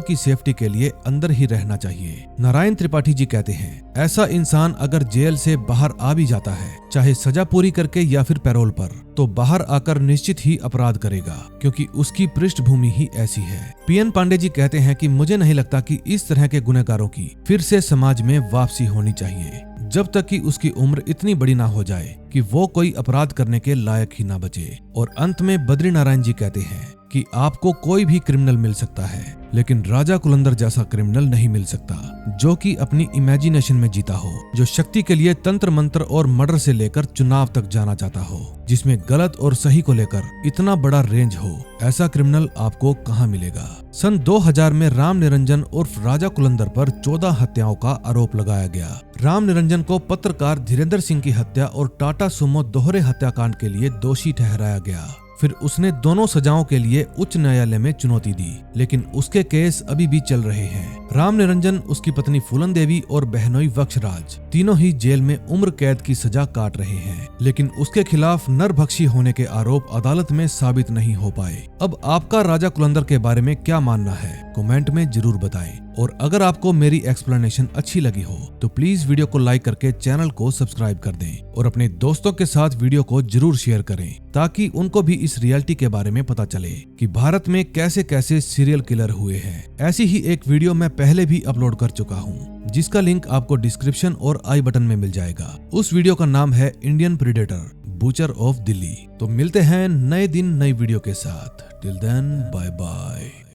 की सेफ्टी के लिए अंदर ही रहना चाहिए। नारायण त्रिपाठी जी कहते हैं ऐसा इंसान अगर जेल से बाहर आ भी जाता है, चाहे सजा पूरी करके या फिर पैरोल पर, तो बाहर आकर निश्चित ही अपराध करेगा, क्योंकि उसकी पृष्ठभूमि ही ऐसी है। पीएन पांडे जी कहते हैं कि मुझे नहीं लगता कि इस तरह के गुनहगारों की फिर से समाज में वापसी होनी चाहिए, जब तक कि उसकी उम्र इतनी बड़ी ना हो जाए कि वो कोई अपराध करने के लायक ही ना बचे। और अंत में बद्री नारायण जी कहते हैं कि आपको कोई भी क्रिमिनल मिल सकता है, लेकिन राजा कुलंदर जैसा क्रिमिनल नहीं मिल सकता, जो कि अपनी इमेजिनेशन में जीता हो, जो शक्ति के लिए तंत्र मंत्र और मर्डर से लेकर चुनाव तक जाना चाहता हो, जिसमें गलत और सही को लेकर इतना बड़ा रेंज हो। ऐसा क्रिमिनल आपको कहां मिलेगा। सन 2000 में राम निरंजन उर्फ राजा कुलंदर पर 14 हत्याओं का आरोप लगाया गया। राम निरंजन को पत्रकार धीरेन्द्र सिंह की हत्या और टाटा सुमो दोहरे हत्याकांड के लिए दोषी ठहराया गया। फिर उसने दोनों सजाओं के लिए उच्च न्यायालय में चुनौती दी, लेकिन उसके केस अभी भी चल रहे हैं। राम निरंजन, उसकी पत्नी फूलन देवी और बहनोई वक्षराज तीनों ही जेल में उम्र कैद की सजा काट रहे हैं, लेकिन उसके खिलाफ नरभक्षी होने के आरोप अदालत में साबित नहीं हो पाए। अब आपका राजा कुलंदर के बारे में क्या मानना है, कमेंट में जरूर बताएं। और अगर आपको मेरी एक्सप्लेनेशन अच्छी लगी हो तो प्लीज वीडियो को लाइक करके चैनल को सब्सक्राइब कर दें और अपने दोस्तों के साथ वीडियो को जरूर शेयर करें, ताकि उनको भी इस रियलिटी के बारे में पता चले कि भारत में कैसे कैसे सीरियल किलर हुए हैं। ऐसी ही एक वीडियो मैं पहले भी अपलोड कर चुका हूँ, जिसका लिंक आपको डिस्क्रिप्शन और आई बटन में मिल जाएगा। उस वीडियो का नाम है Indian predator butcher of Delhi. तो मिलते हैं नए दिन नई वीडियो के साथ। Till then bye bye.